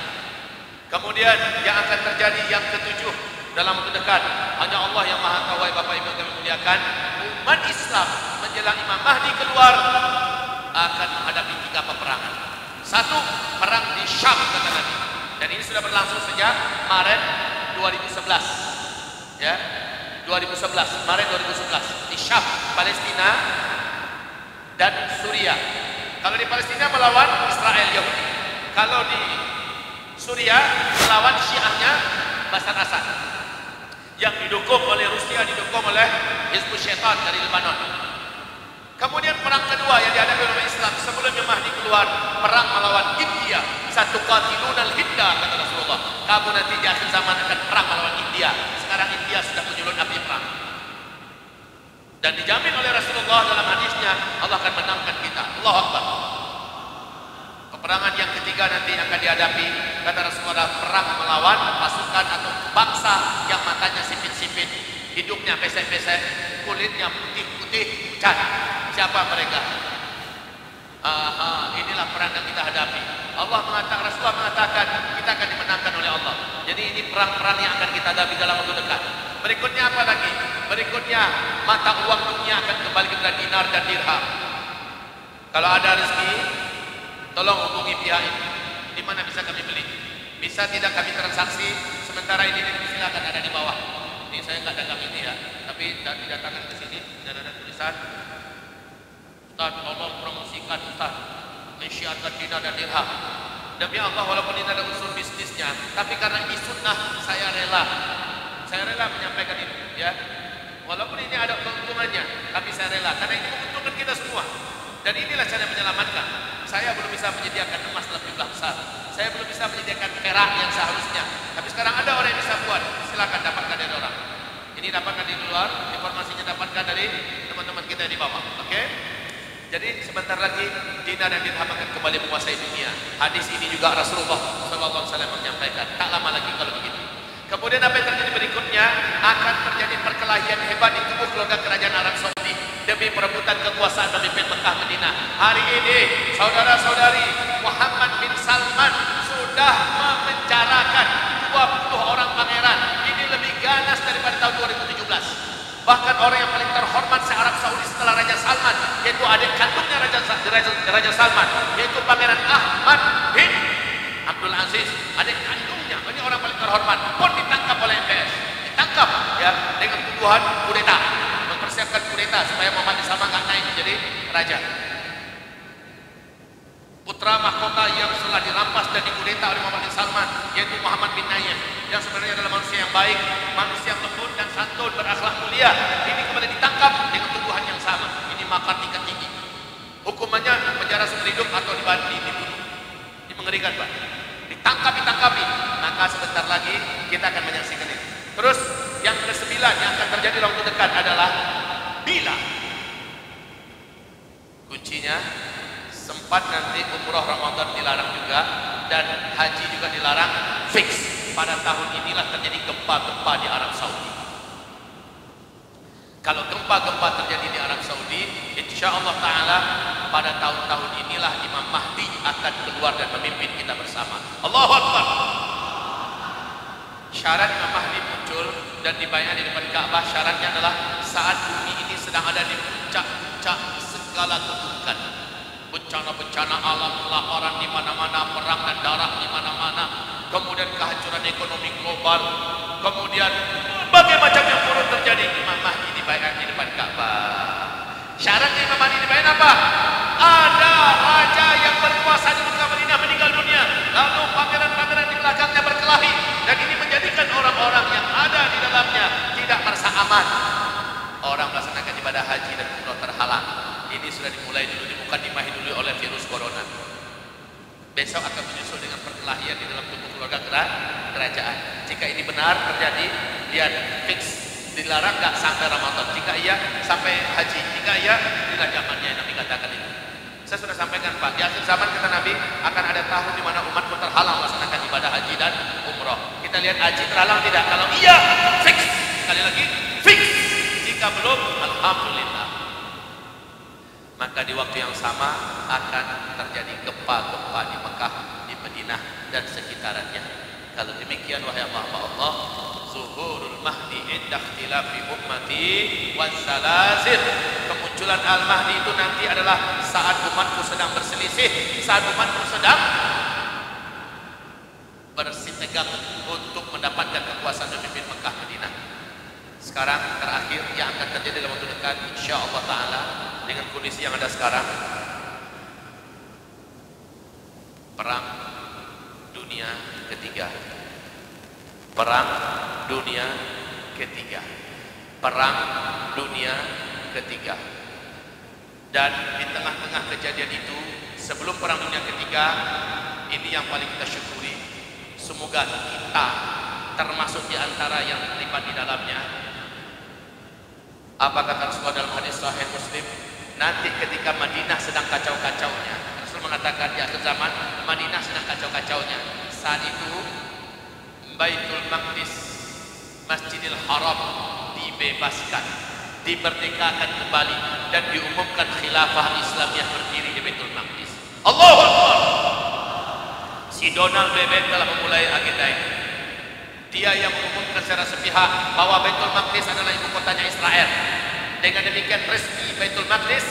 Kemudian yang akan terjadi yang ketujuh dalam waktu dekat, hanya Allah yang maha tahu. Bapak Ibu yang kami muliakan, umat Islam menjelang Imam Mahdi keluar akan menghadapi 3 peperangan. Satu, perang di Syam kata Nabi, dan ini sudah berlangsung sejak Maret 2011, ya, 2011, Maret 2011 di Syam, Palestina dan Suria. Kalau di Palestina melawan Israel Yahudi, kalau di Suria melawan Syiahnya Bashar Assad, yang didukung oleh Rusia, didukung oleh Hizbut Syaitan dari Lebanon. Kemudian perang kedua yang dihadapi oleh Islam sebelum Imam Mahdi keluar, perang melawan India. Satu qatilunal Hinda kata Rasulullah, kamu nanti di akhir zaman akan perang melawan India. Sekarang India sudah menyulut api perang, dan dijamin oleh Rasulullah dalam hadisnya, Allah akan menangkan kita. Allahu Akbar. Peperangan yang ketiga nanti akan dihadapi, kata Rasulullah, perang melawan pasukan atau bangsa yang matanya sipit-sipit, hidungnya pesek-pesek, kulitnya putih-putih pucat. Siapa mereka? Inilah perang yang kita hadapi. Rasulullah mengatakan kita akan dimenangkan oleh Allah. Jadi ini perang-perang yang akan kita hadapi dalam waktu dekat. Berikutnya apa lagi? Berikutnya mata uang dunia akan kembali kepada dinar dan dirham. Kalau ada rezeki, tolong hubungi pihak ini. Di mana bisa kami beli? Bisa tidak kami transaksi sementara ini silakan ada di bawah. Ini saya nggak dagang ini ya, tapi didatangkan ke sini dan ada tulisan Ustaz tolong promosikan Ustaz mensyiarkan dinar dan dirham. Demi Allah walaupun ini ada unsur bisnisnya, tapi karena ini sunnah saya rela menyampaikan itu ya. Walaupun ini ada keuntungannya, tapi saya rela karena ini menguntungkan kita semua. Dan inilah cara menyelamatkan. Saya belum bisa menyediakan emas dalam jumlah besar. Saya belum bisa menyediakan perak yang seharusnya. Tapi sekarang ada orang yang bisa buat. Silakan dapatkan dari orang. Ini dapatkan di luar, informasinya dapatkan dari teman-teman kita di bawah. Oke? Jadi sebentar lagi dinar dan dirham akan kembali menguasai dunia. Hadis ini juga Rasulullah SAW menyampaikan. Tak lama lagi kalau begitu. Kemudian apa yang terjadi berikutnya? Akan terjadi perkelahian hebat di tubuh keluarga kerajaan Arab Saudi demi perebutan kekuasaan pemimpin Mekah Madinah. Hari ini saudara-saudari, Muhammad bin Salman sudah memenjarakan 20 orang pangeran. Ini lebih ganas daripada tahun 2017. Bahkan orang yang paling terhormat se-Arab Saudi setelah Raja Salman, yaitu adik kandungnya Raja Salman, yaitu Pangeran Ahmad bin Abdul Aziz, adik kandungnya. Ini orang paling terhormat pun ditangkap oleh MBS. Ditangkap ya dengan tuduhan kudeta, mempersiapkan kudeta supaya Muhammad bin Salman nggak naik menjadi raja. Putra mahkota yang telah dirampas dan dikudeta oleh Muhammad bin Salman, yaitu Muhammad bin Nayef, yang sebenarnya adalah manusia yang baik, manusia yang lembut dan santun, berakhlak mulia. Ini kembali ditangkap dengan tuduhan yang sama. Ini makar tingkat tinggi. Hukumannya penjara seumur hidup atau dibunuh. Ini mengerikan, Pak. Ditangkapi. Maka sebentar lagi kita akan menyaksikan ini. Terus yang ke-9 yang akan terjadi dalam waktu dekat adalah bila kuncinya sempat nanti umroh Ramadan dilarang juga dan haji juga dilarang fix. Pada tahun inilah terjadi gempa-gempa di Arab Saudi. Kalau gempa-gempa terjadi di Arab Saudi, insya Allah Ta'ala pada tahun-tahun inilah Imam Mahdi akan keluar dan memimpin kita bersama. Allahu Akbar. Syarat Imam Mahdi muncul dan dibayar di depan Ka'bah. Syaratnya adalah saat bumi ini sedang ada di puncak-puncak segala keburukan. Bencana-bencana alam, kelaparan di mana-mana, perang dan darah di mana-mana, kemudian kehancuran ekonomi global, kemudian berbagai macam yang buruk terjadi. Imam Mahdi dibayar di depan Ka'bah. Syaratnya Imam Mahdi dibayar apa? Ada raja yang berkuasa di Mekah Madinah meninggal dunia, lalu pangeran-pangeran di belakangnya berkelahi, dan ini menjadikan orang-orang yang ada di dalamnya tidak merasa aman. Orang melaksanakan ibadah haji dan umroh terhalang. Ini sudah dimulai dulu, dimukaddimah dulu oleh virus corona. Besok akan menyusul dengan perkelahian di dalam tubuh keluarga kerajaan. Jika ini benar terjadi, lihat fix dilarang nggak sampai Ramadan. Jika iya sampai haji. Jika iya, inilah zamannya yang Nabi katakan itu. Saya sudah sampaikan Pak, di akhir zaman kata Nabi akan ada tahun di mana umat pun terhalang melaksanakan ibadah haji dan umroh. Kita lihat haji terhalang tidak? Kalau iya, fix. Sekali lagi, fix. Jika belum, alhamdulillah. Maka di waktu yang sama akan terjadi gempa-gempa di Mekah, di Madinah dan sekitarannya. Kalau demikian wahai Allah, zuhurul mahdi inda ikhtilafi ummati wassalazir. Kemunculan al-mahdi itu nanti adalah saat umatku sedang berselisih, saat umatku sedang bersitegang untuk mendapatkan kekuasaan pemimpin Mekah Madinah. Sekarang terakhir yang akan terjadi dalam waktu dekat insyaallah taala dengan kondisi yang ada sekarang, perang dunia ketiga. Perang dunia ketiga. Perang dunia ketiga. Dan di tengah-tengah kejadian itu, sebelum perang dunia ketiga, ini yang paling kita syukuri, semoga kita termasuk di antara yang terlibat di dalamnya. Apa kata Rasulullah dalam hadis Sahih Muslim? Nanti ketika Madinah sedang kacau-kacaunya, Rasul mengatakan di akhir zaman Madinah sedang kacau-kacaunya. Saat itu Baitul Maqdis, Masjidil Haram dibebaskan, dimerdekakan kembali dan diumumkan khilafah Islam yang berdiri di Baitul Maqdis. Allahu Akbar. Si Donald Bebek telah memulai agenda ini. Dia yang mengumumkan secara sepihak bahwa Baitul Maqdis adalah ibu kotanya Israel. Dengan demikian resmi Baitul Maqdis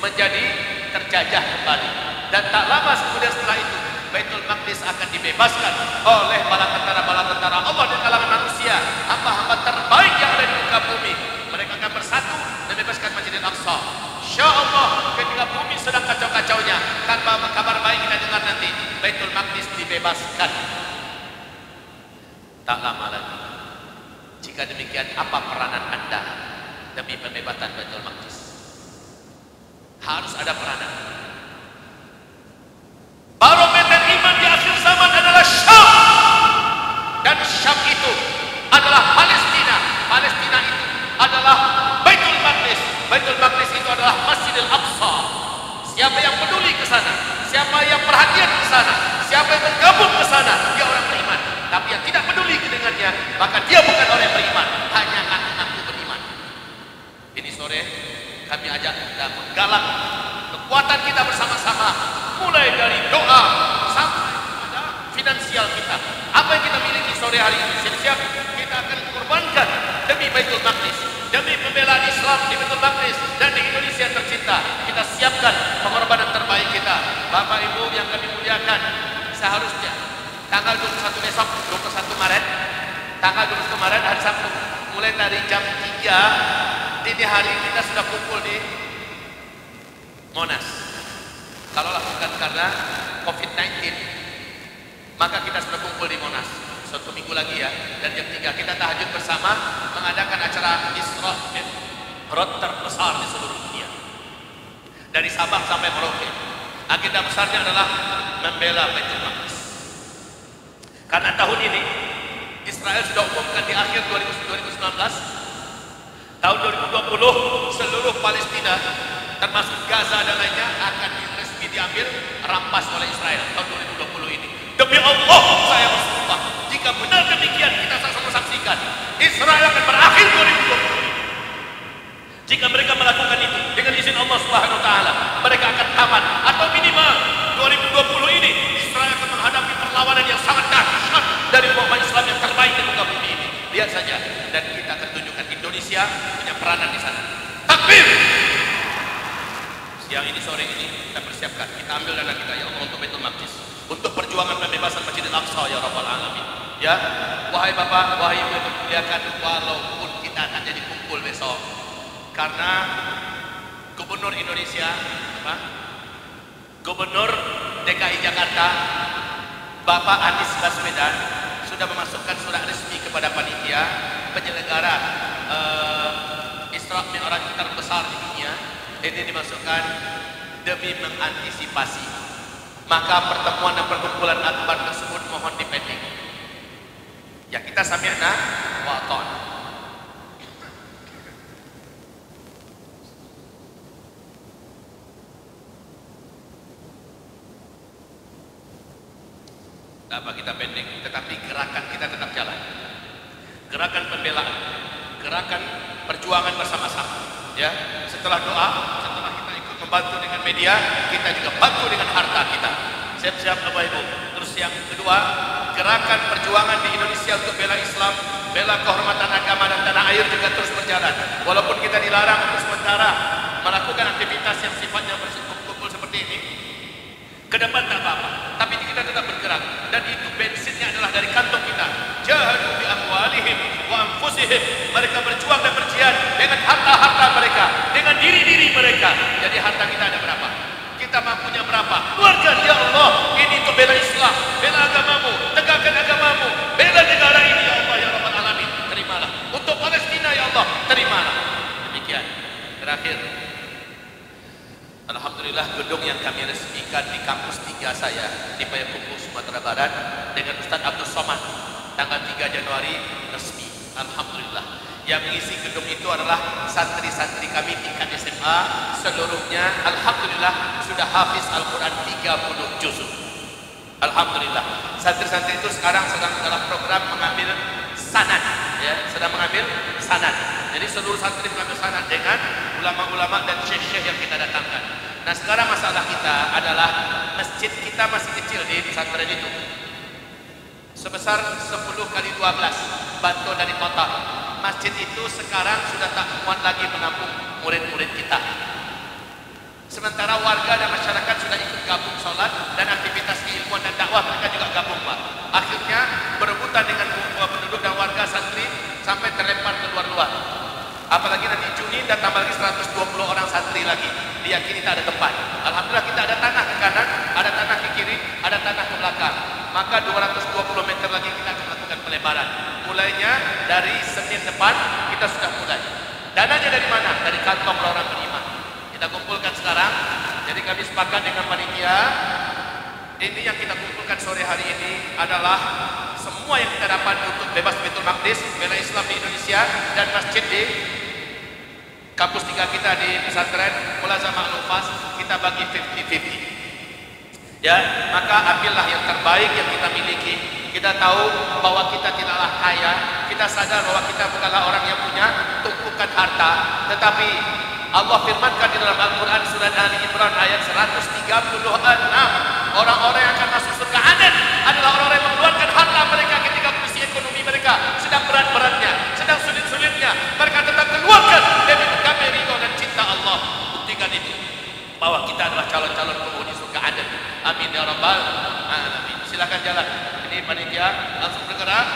menjadi terjajah kembali. Dan tak lama kemudian setelah itu Baitul Maqdis akan dibebaskan oleh bala tentara Allah di kalangan manusia, hamba-hamba terbaik yang ada di muka bumi. Mereka akan bersatu dan bebaskan Masjidil Aqsa. InsyaAllah ketika bumi sedang kacau-kacaunya, tanpa kabar baik kita dengar nanti Baitul Maqdis dibebaskan. Tak lama lagi. Jika demikian, apa peranan Anda demi pembebasan Baitul Maqdis? Harus ada peranan. Barometer iman di akhir zaman adalah Syam, dan Syam itu adalah Palestina. Palestina itu adalah Baitul Maqdis. Baitul Maqdis itu adalah Masjidil Aqsa. Siapa yang peduli ke sana, siapa yang perhatian ke sana, siapa yang bergabung ke sana, dia orang beriman. Tapi yang tidak peduli dengannya, maka dia bukan orang yang beriman, hanya ngaku-ngaku beriman. Ini sore kami ajak dan menggalang kekuatan kita bersama-sama, mulai dari doa sampai pada finansial kita. Apa yang kita miliki sore hari ini, siap-siap kita akan korbankan demi Baitul Maqdis, demi pembelaan Islam di Baitul Maqdis dan di Indonesia tercinta. Kita siapkan pengorbanan terbaik kita. Bapak Ibu yang kami muliakan, seharusnya tanggal 21 besok, 21 Maret, tanggal 21 Maret hari Sabtu, mulai dari jam 3 dini hari kita sudah kumpul di Monas. Kalaulah bukan karena COVID-19, maka kita sudah kumpul di Monas. Satu minggu lagi ya, dan jam 3 kita tahajud bersama, mengadakan acara Isra Mi'raj terbesar di seluruh dunia, dari Sabang sampai Merauke. Agenda besarnya adalah membela Baitul Maqdis. Karena tahun ini Israel sudah umumkan di akhir 2019, tahun 2020 seluruh Palestina termasuk Gaza dan lainnya akan resmi diambil rampas oleh Israel tahun 2020 ini. Demi Allah saya bersumpah, jika benar demikian kita sama-sama saksikan, Israel akan berakhir 2020 ini. Jika mereka melakukan itu dengan izin Allah Subhanahu wa taala, mereka akan tamat, atau minimal 2020 ini Israel akan menghadapi perlawanan yang sangat dahsyat dari umat Islam yang terbaik di muka bumi ini. Lihat saja, dan kita akan tunjukkan Indonesia punya peranan di sana. Takbir! Siang ini, sore ini kita persiapkan, kita ambil dana kita ya Allah untuk Baitul Maqdis, untuk perjuangan pembebasan Masjidil Aqsa ya Rabbal Alamin. Ya, wahai Bapak, wahai Ibu yang dimuliakan, walaupun kita akan jadi kumpul besok, karena Gubernur Indonesia, Gubernur DKI Jakarta, Bapak Anies Baswedan sudah memasukkan surat resmi kepada panitia penyelenggara Isra Mi'raj terbesar di dunia. Ini dimasukkan demi mengantisipasi, maka pertemuan dan perkumpulan akbar tersebut mohon dipending. Ya, kita sami'na wa ata'na. Apa kita pending, tetapi gerakan kita tetap jalan. Gerakan pembelaan, gerakan perjuangan bersama-sama. Ya, setelah doa, setelah kita ikut membantu dengan media, kita juga bantu dengan harta kita. Siap-siap Bapak Ibu. Terus yang kedua, gerakan perjuangan di Indonesia untuk bela Islam, bela kehormatan agama dan tanah air juga terus berjalan. Walaupun kita dilarang untuk sementara melakukan aktivitas yang sifatnya berkumpul seperti ini, ke depan tak apa-apa, tapi kita tetap bergerak, dan itu bensinnya adalah dari kantong kita. Jahadu bi amwalihim wa anfusihim, mereka berjuang dan berjihad dengan harta-harta mereka, dengan diri-diri mereka. Jadi harta kita ada berapa? Kita mampunya berapa? Keluarkan ya Allah, ini untuk bela Islam, bela agamamu, tegakkan agamamu, bela negara ini ya Allah ya Rabbal Alamin, terimalah. Untuk Palestina ya Allah, terimalah. Demikian. Terakhir, alhamdulillah gedung yang kami resmikan di kampus 3 saya di Payakumbuh, Sumatera Barat dengan Ustaz Abdul Somad tanggal 3 Januari resmi. Alhamdulillah. Yang mengisi gedung itu adalah santri-santri kami tingkat SMA seluruhnya. Alhamdulillah sudah hafiz Al-Quran 30 juzuk. Alhamdulillah. Santri-santri itu sekarang sedang dalam program mengambil sanad, ya, sedang mengambil sanad. Jadi seluruh santri mengambil sanad dengan ulama-ulama dan syekh-syekh yang kita datangkan. Nah, sekarang masalah kita adalah masjid kita masih kecil di pesantren itu, sebesar 10 kali 12 bantu dari kota. Masjid itu sekarang sudah tak muat lagi menampung murid-murid kita. Sementara warga dan masyarakat sudah ikut gabung sholat dan aktivitas keilmuan dan dakwah 220 orang santri lagi. Diyakini tak ada tempat. Alhamdulillah kita ada tanah ke kanan, ada tanah ke kiri, ada tanah ke belakang. Maka 220 meter lagi kita akan melakukan pelebaran. Mulainya dari Senin depan kita sudah mulai. Dananya dari mana? Dari kantong orang beriman. Kita kumpulkan sekarang. Jadi kami sepakat dengan panitia. Ini yang kita kumpulkan sore hari ini adalah semua yang kita dapat untuk bebas Baitul Maqdis, bela Islam di Indonesia, dan masjid di kampus 3 kita di pesantren Mulazamah Al-Fas, kita bagi 50-50. Ya, maka ambillah yang terbaik yang kita miliki. Kita tahu bahwa kita tidaklah kaya, kita sadar bahwa kita bukanlah orang yang punya tumpukan harta, tetapi Allah firmankan di dalam Al-Quran surat Ali Imran ayat 136, orang-orang yang akan masuk surga Aden adalah orang-orang yang mengeluarkan harta mereka ketika kondisi ekonomi mereka sedang berat-beratnya, sedang sulit-sulitnya, mereka tetap keluarkan demi menggapai ridho dan cinta Allah. Buktikan itu bahwa kita adalah calon-calon penghuni surga Aden. Amin ya rabbal alamin. Silakan jalan. Ini panitia langsung bergerak,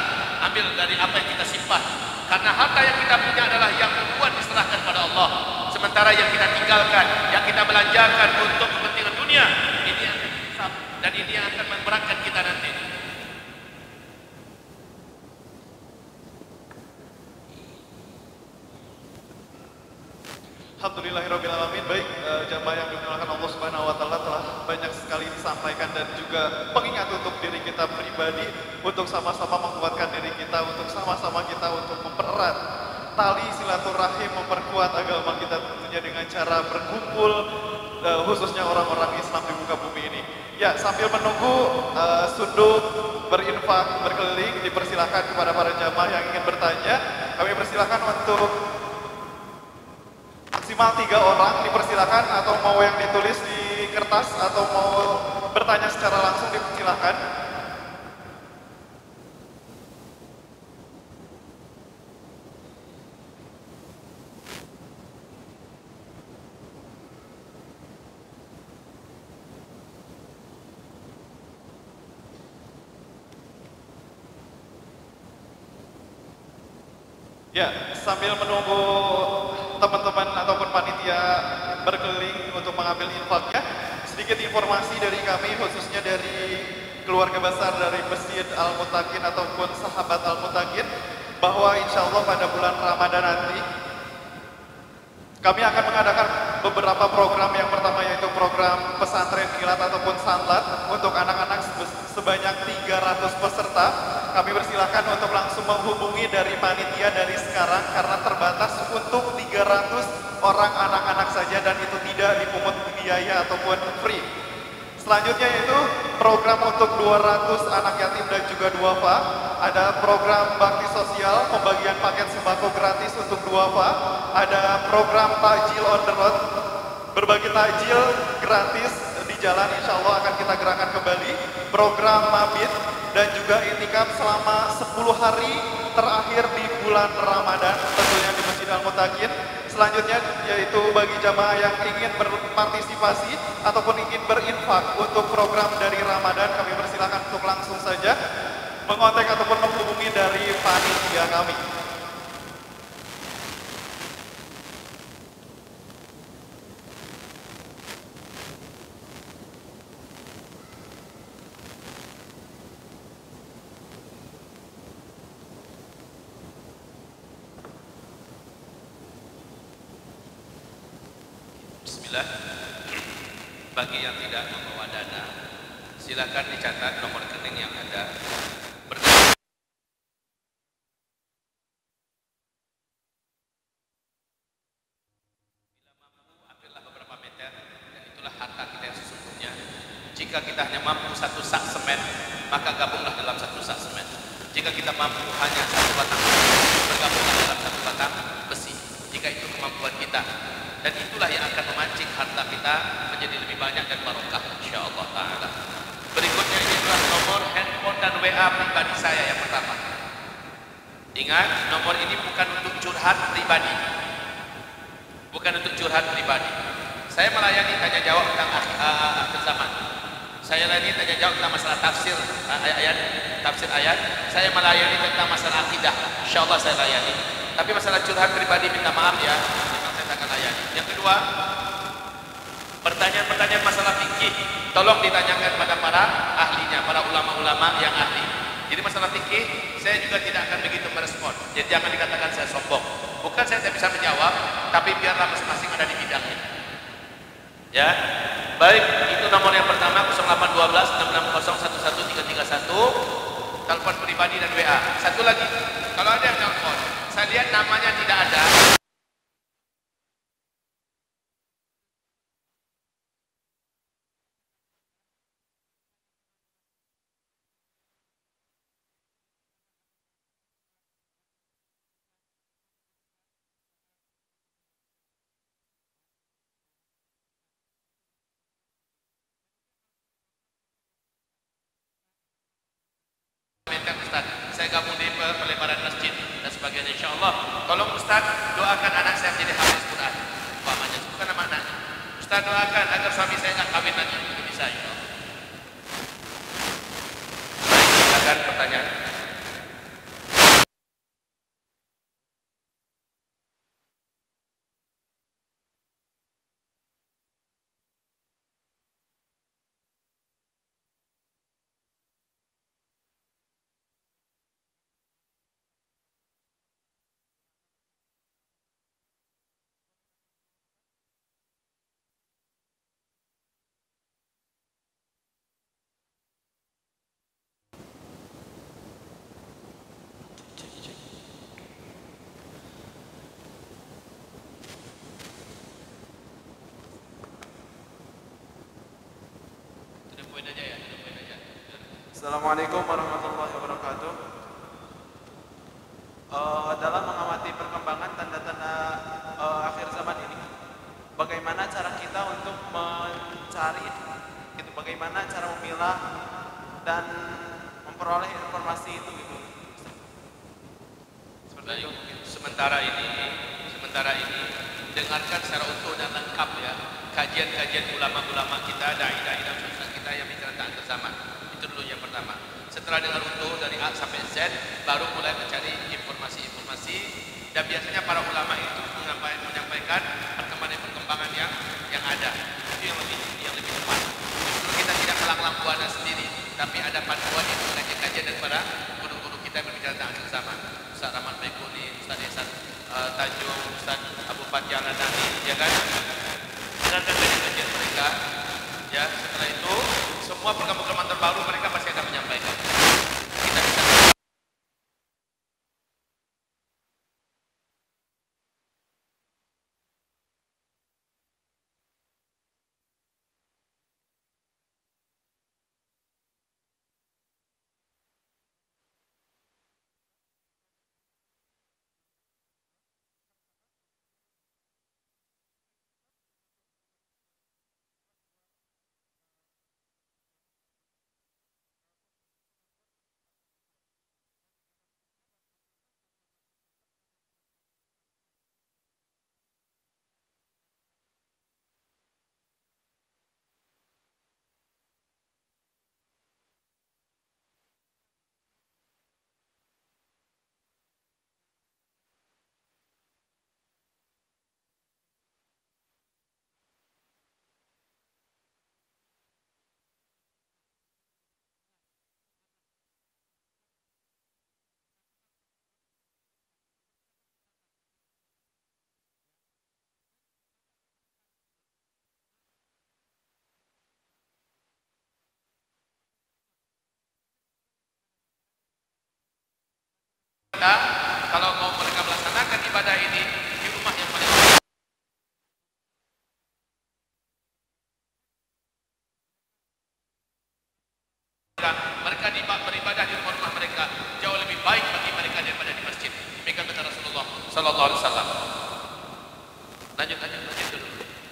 ambil dari apa yang kita simpan. Karena harta yang kita punya adalah yang duluan diserahkan pada Allah. Sementara yang kita tinggalkan, yang kita belanjakan untuk kepentingan dunia, ini yang akan dan ini yang akan memberatkan kita nanti. Alhamdulillahirabbil alamin. Baik, jamaah yang dimuliakan Allah Subhanahu wa taala, telah banyak sekali disampaikan dan juga pengingat untuk diri kita pribadi, untuk sama-sama menguatkan diri kita, untuk sama-sama kita untuk mempererat tali silaturahim, memperkuat agama kita tentunya dengan cara berkumpul, khususnya orang-orang Islam di muka bumi ini. Ya, sambil menunggu sunduk berinfak berkeliling, dipersilakan kepada para jamaah yang ingin bertanya. Kami persilakan untuk maksimal 3 orang, dipersilakan, atau mau yang ditulis di kertas atau mau bertanya secara langsung dipersilakan. Ya, sambil menunggu teman-teman ataupun panitia berkeliling untuk mengambil infaknya, sedikit informasi dari kami, khususnya dari keluarga besar dari Masjid Al-Muttaqin ataupun Sahabat Al-Muttaqin, bahwa insya Allah pada bulan Ramadan nanti kami akan mengadakan beberapa program. Yang pertama yaitu program pesantren kilat ataupun sanlat untuk anak-anak sebanyak 300 peserta. Kami persilahkan untuk langsung menghubungi dari panitia dari sekarang karena terbatas untuk 300 orang anak-anak saja dan itu tidak dipungut biaya ataupun free. Selanjutnya yaitu program untuk 200 anak yatim dan juga duafa. Ada program bakti sosial, pembagian paket sembako gratis untuk duafa. Ada program takjil on the road, berbagi takjil gratis di jalan, insya Allah akan kita gerakkan kembali. Program mabit dan juga itikaf selama 10 hari terakhir di bulan Ramadan, tentunya di Masjid Al-Muttaqin. Selanjutnya yaitu bagi jamaah yang ingin berpartisipasi ataupun ingin berinfak untuk program dari Ramadan, kami persilakan untuk langsung saja mengontak ataupun menghubungi dari panitia kami. Bismillah. Bagi yang tidak membawa dana, silakan dicatat nomor rekening yang ada. Bila mampu, ambillah beberapa meter, dan itulah harta kita yang sesungguhnya. Jika kita hanya mampu 1 sak semen, maka gabunglah dalam 1 sak semen. Jika kita mampu hanya 1 batang besi, bergabunglah dalam 1 batang besi. Jika itu kemampuan kita. Dan itulah yang akan memancing harta kita menjadi lebih banyak dan barokah insyaallah taala. Berikutnya ini adalah nomor handphone dan WA pribadi saya yang pertama. Ingat, nomor ini bukan untuk curhat pribadi. Bukan untuk curhat pribadi. Saya melayani tanya jawab tentang akhir zaman. Saya melayani tanya jawab tentang masalah tafsir ayat. Saya melayani tentang masalah akidah. Insyaallah saya layani. Tapi masalah curhat pribadi minta maaf ya. Saya akan layani. Yang kedua, pertanyaan-pertanyaan masalah fikih tolong ditanyakan pada para ahlinya, para ulama-ulama yang ahli. Jadi masalah fikih saya juga tidak akan begitu merespon. Jadi jangan dikatakan saya sombong. Bukan saya tidak bisa menjawab, tapi biarlah masing-masing ada di bidangnya. Ya, baik, itu nomor yang pertama 0812 66011331, telepon pribadi dan WA. Satu lagi, kalau ada yang telepon, saya lihat namanya tidak ada. Ustaz, saya gabung di pelebaran masjid dan sebagainya, insya Allah. Tolong Ustaz doakan anak saya menjadi hafiz Quran. Umpamanya, bukan nama anaknya. Ustaz doakan agar suami saya nggak kawin lagi, itu bisa. Ya. Baik, silakan pertanyaan. Assalamualaikum warahmatullahi wabarakatuh. Dalam mengamati perkembangan tanda-tanda akhir zaman ini, bagaimana cara kita untuk mencari, gitu, bagaimana cara memilah dan memperoleh informasi itu, gitu. Seperti itu. Sementara ini dengarkan secara utuh dan lengkap ya kajian-kajian ulama-ulama kita, dai-dai dan ustaz kita yang bicara tentang akhir zaman. Itu dulu yang pertama. Setelah dengar utuh dari A sampai Z, baru mulai mencari informasi-informasi, dan biasanya para ulama itu menyampaikan perkembangan yang ada. Itu yang lebih tepat. Justru kita tidak kelang-lang buana sendiri, tapi ada panduan itu kajian-kajian dari para guru-guru kita yang berbicara tentang akhir zaman. Ustaz Rahmat Baikuni, Ustaz Ihsan Tanjung, Ustaz Abu Fatih Al-Adani, ya kan? Dengarkan kajian mereka. Ya, setelah itu semua perkembangan terbaru mereka pasti akan menyampaikan. Kita bisa kalau mau mereka melaksanakan ibadah ini di rumah yang paling mereka beribadah di rumah mereka jauh lebih baik bagi mereka daripada di masjid. Demikian kata Rasulullah Sallallahu Alaihi Wasallam. Lanjut dulu.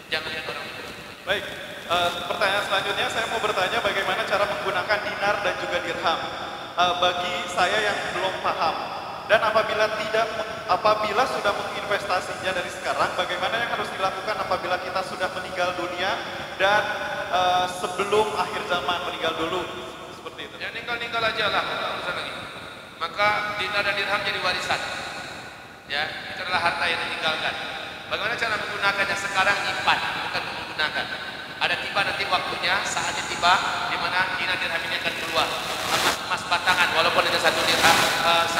Jangan lihat orang. Baik, pertanyaan selanjutnya saya mau bertanya bagaimana cara menggunakan dinar dan juga dirham. Bagi saya yang belum paham, dan apabila sudah menginvestasinya dari sekarang, bagaimana yang harus dilakukan apabila kita sudah meninggal dunia dan sebelum akhir zaman meninggal dulu, seperti itu. Ya ninggal aja lah, nggak usah lagi. Maka dinar dan dirham jadi warisan. Ya, itu adalah harta yang ditinggalkan. Bagaimana cara menggunakannya? Sekarang nyimpan, bukan menggunakan. Ada tiba nanti waktunya, saatnya tiba, di mana dinar dirham ini akan keluar. Emas batangan, walaupun hanya 1 dirham, 1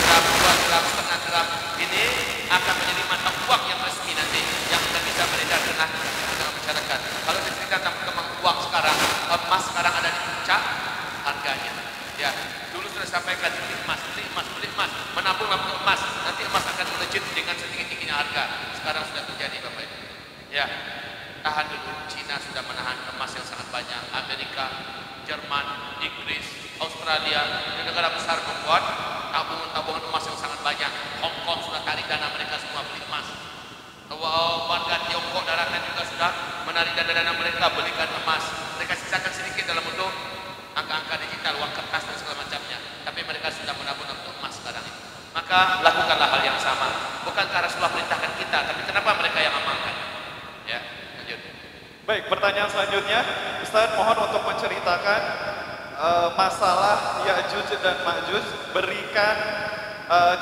gram, 2 gram, setengah gram, ini akan menjadi mata uang yang resmi nanti, yang akan bisa beredar di tengah masyarakat. Kalau kita tentang perkembangan uang sekarang, emas sekarang ada di puncak harganya. Ya, dulu sudah sampaikan beli emas, menabung emas, nanti emas akan melejit dengan setinggi-tingginya harga. Sekarang sudah terjadi, Bapak Ibu. Ya, tahan dulu. Cina sudah menahan emas yang sangat banyak. Amerika, Jerman, Inggris, Australia, negara besar membuat tabungan emas yang sangat banyak. Hong Kong sudah tarik dana mereka semua beli emas. Warga Tiongkok daratan juga sudah menarik dana mereka belikan emas. Mereka sisakan sedikit dalam bentuk angka-angka digital, uang kertas dan segala macamnya. Tapi mereka sudah menabung untuk emas sekarang ini. Maka lakukanlah hal yang sama. Bukankah Rasulullah perintahkan kita, tapi kenapa mereka yang amalkan? Ya, lanjut. Baik, pertanyaan selanjutnya, Ustaz mohon untuk menceritakan masalah Ya'juj dan Ma'juj, berikan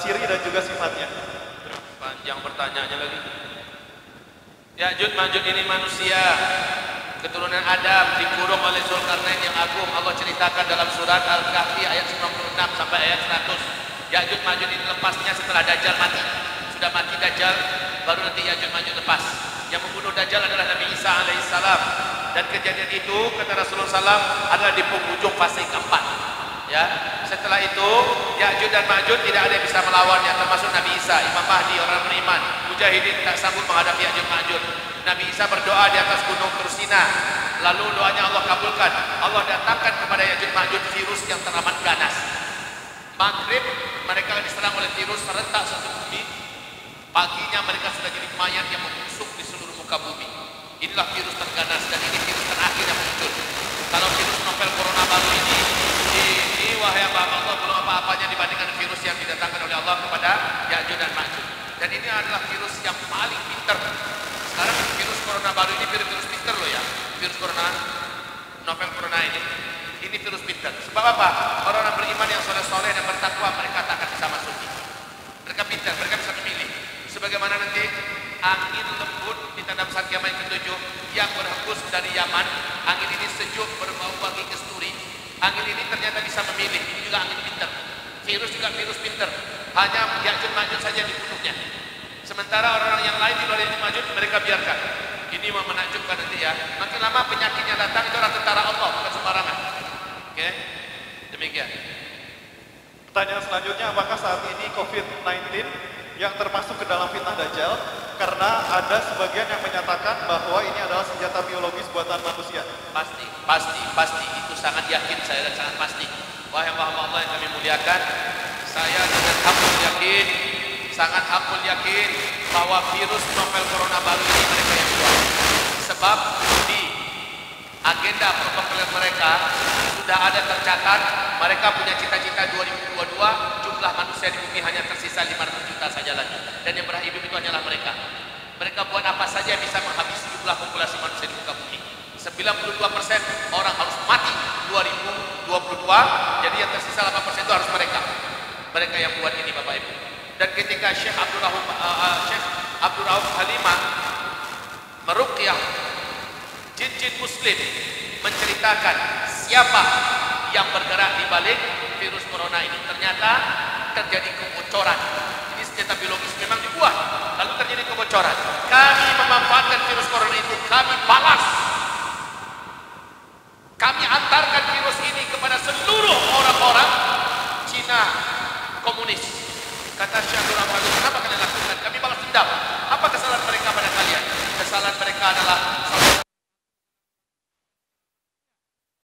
ciri dan juga sifatnya. Panjang pertanyaannya lagi. Ya'juj Ma'juj ini manusia, keturunan Adam, dikurung oleh Zulkarnain yang agung. Allah ceritakan dalam surat Al-Kahfi ayat 96 sampai ayat 100. Ya'juj Ma'juj ini lepasnya setelah Dajjal mati. Sudah mati Dajjal, baru nanti Ya'juj Ma'juj lepas. Yang membunuh Dajjal adalah Nabi Isa alaihissalam. Dan kejadian itu kata Rasulullah SAW adalah di penghujung fase keempat. Ya, setelah itu Ya'juj dan Ma'juj tidak ada yang bisa melawannya, termasuk Nabi Isa, Imam Mahdi, orang beriman. Mujahidin tak sanggup menghadapi Ya'juj Ma'juj. Nabi Isa berdoa di atas gunung Tursina, lalu doanya Allah kabulkan. Allah datangkan kepada Ya'juj Ma'juj virus yang teramat ganas. Maghrib mereka diserang oleh virus serentak satu bumi. Paginya mereka sudah jadi mayat yang membusuk di seluruh muka bumi. Inilah virus terganas dan ini virus terakhir yang muncul. Kalau virus novel corona baru ini wahai hamba Allah belum apa-apanya dibandingkan virus yang didatangkan oleh Allah kepada Ya'juj dan Ma'juj. Dan ini adalah virus yang paling pintar. Sekarang virus corona baru ini virus pintar loh ya. Virus corona novel corona ini virus pintar. Sebab apa? Orang-orang beriman yang soleh-soleh dan bertakwa mereka tak akan bisa masuk. Mereka pintar, mereka bisa memilih. Sebagaimana nanti angin lembut di tanda besar kiamat yang ke-7 yang berhembus dari Yaman. Angin ini sejuk berbau wangi kasturi. Angin ini ternyata bisa memilih. Ini juga angin pintar. Virus juga virus pintar. Hanya Ya'juj Ma'juj saja yang dibunuhnya. Sementara orang-orang yang lain di luar Ya'juj Ma'juj mereka biarkan. Ini mau menakjubkan nanti ya. Makin lama penyakitnya datang itu orang tentara Allah, bukan sembarangan. Oke, demikian. Pertanyaan selanjutnya, apakah saat ini COVID-19 yang termasuk ke dalam fitnah Dajjal? Karena ada sebagian yang menyatakan bahwa ini adalah senjata biologis buatan manusia. Pasti. Itu sangat yakin saya dan sangat pasti. Wahai hamba Allah yang kami muliakan, saya dengan sangat hakul yakin bahwa virus novel corona baru ini mereka yang buat. Sebab di agenda protokoler mereka sudah ada tercatat mereka punya cita-cita 2022 jumlah manusia di bumi hanya tersisa 500 juta saja lagi, dan yang berhidup itu hanyalah mereka. Mereka buat apa saja bisa menghabisi jumlah populasi manusia di muka bumi. 92% orang harus mati 2022, jadi yang tersisa 8% itu harus mereka yang buat ini, Bapak Ibu. Dan ketika Syekh Abdul Rauf Halimah meruqyah jin-jin muslim menceritakan siapa yang bergerak di balik virus corona ini, ternyata terjadi kebocoran. Jadi senjata biologis memang dibuat, lalu terjadi kebocoran. Kami memanfaatkan virus corona itu, kami balas, kami antarkan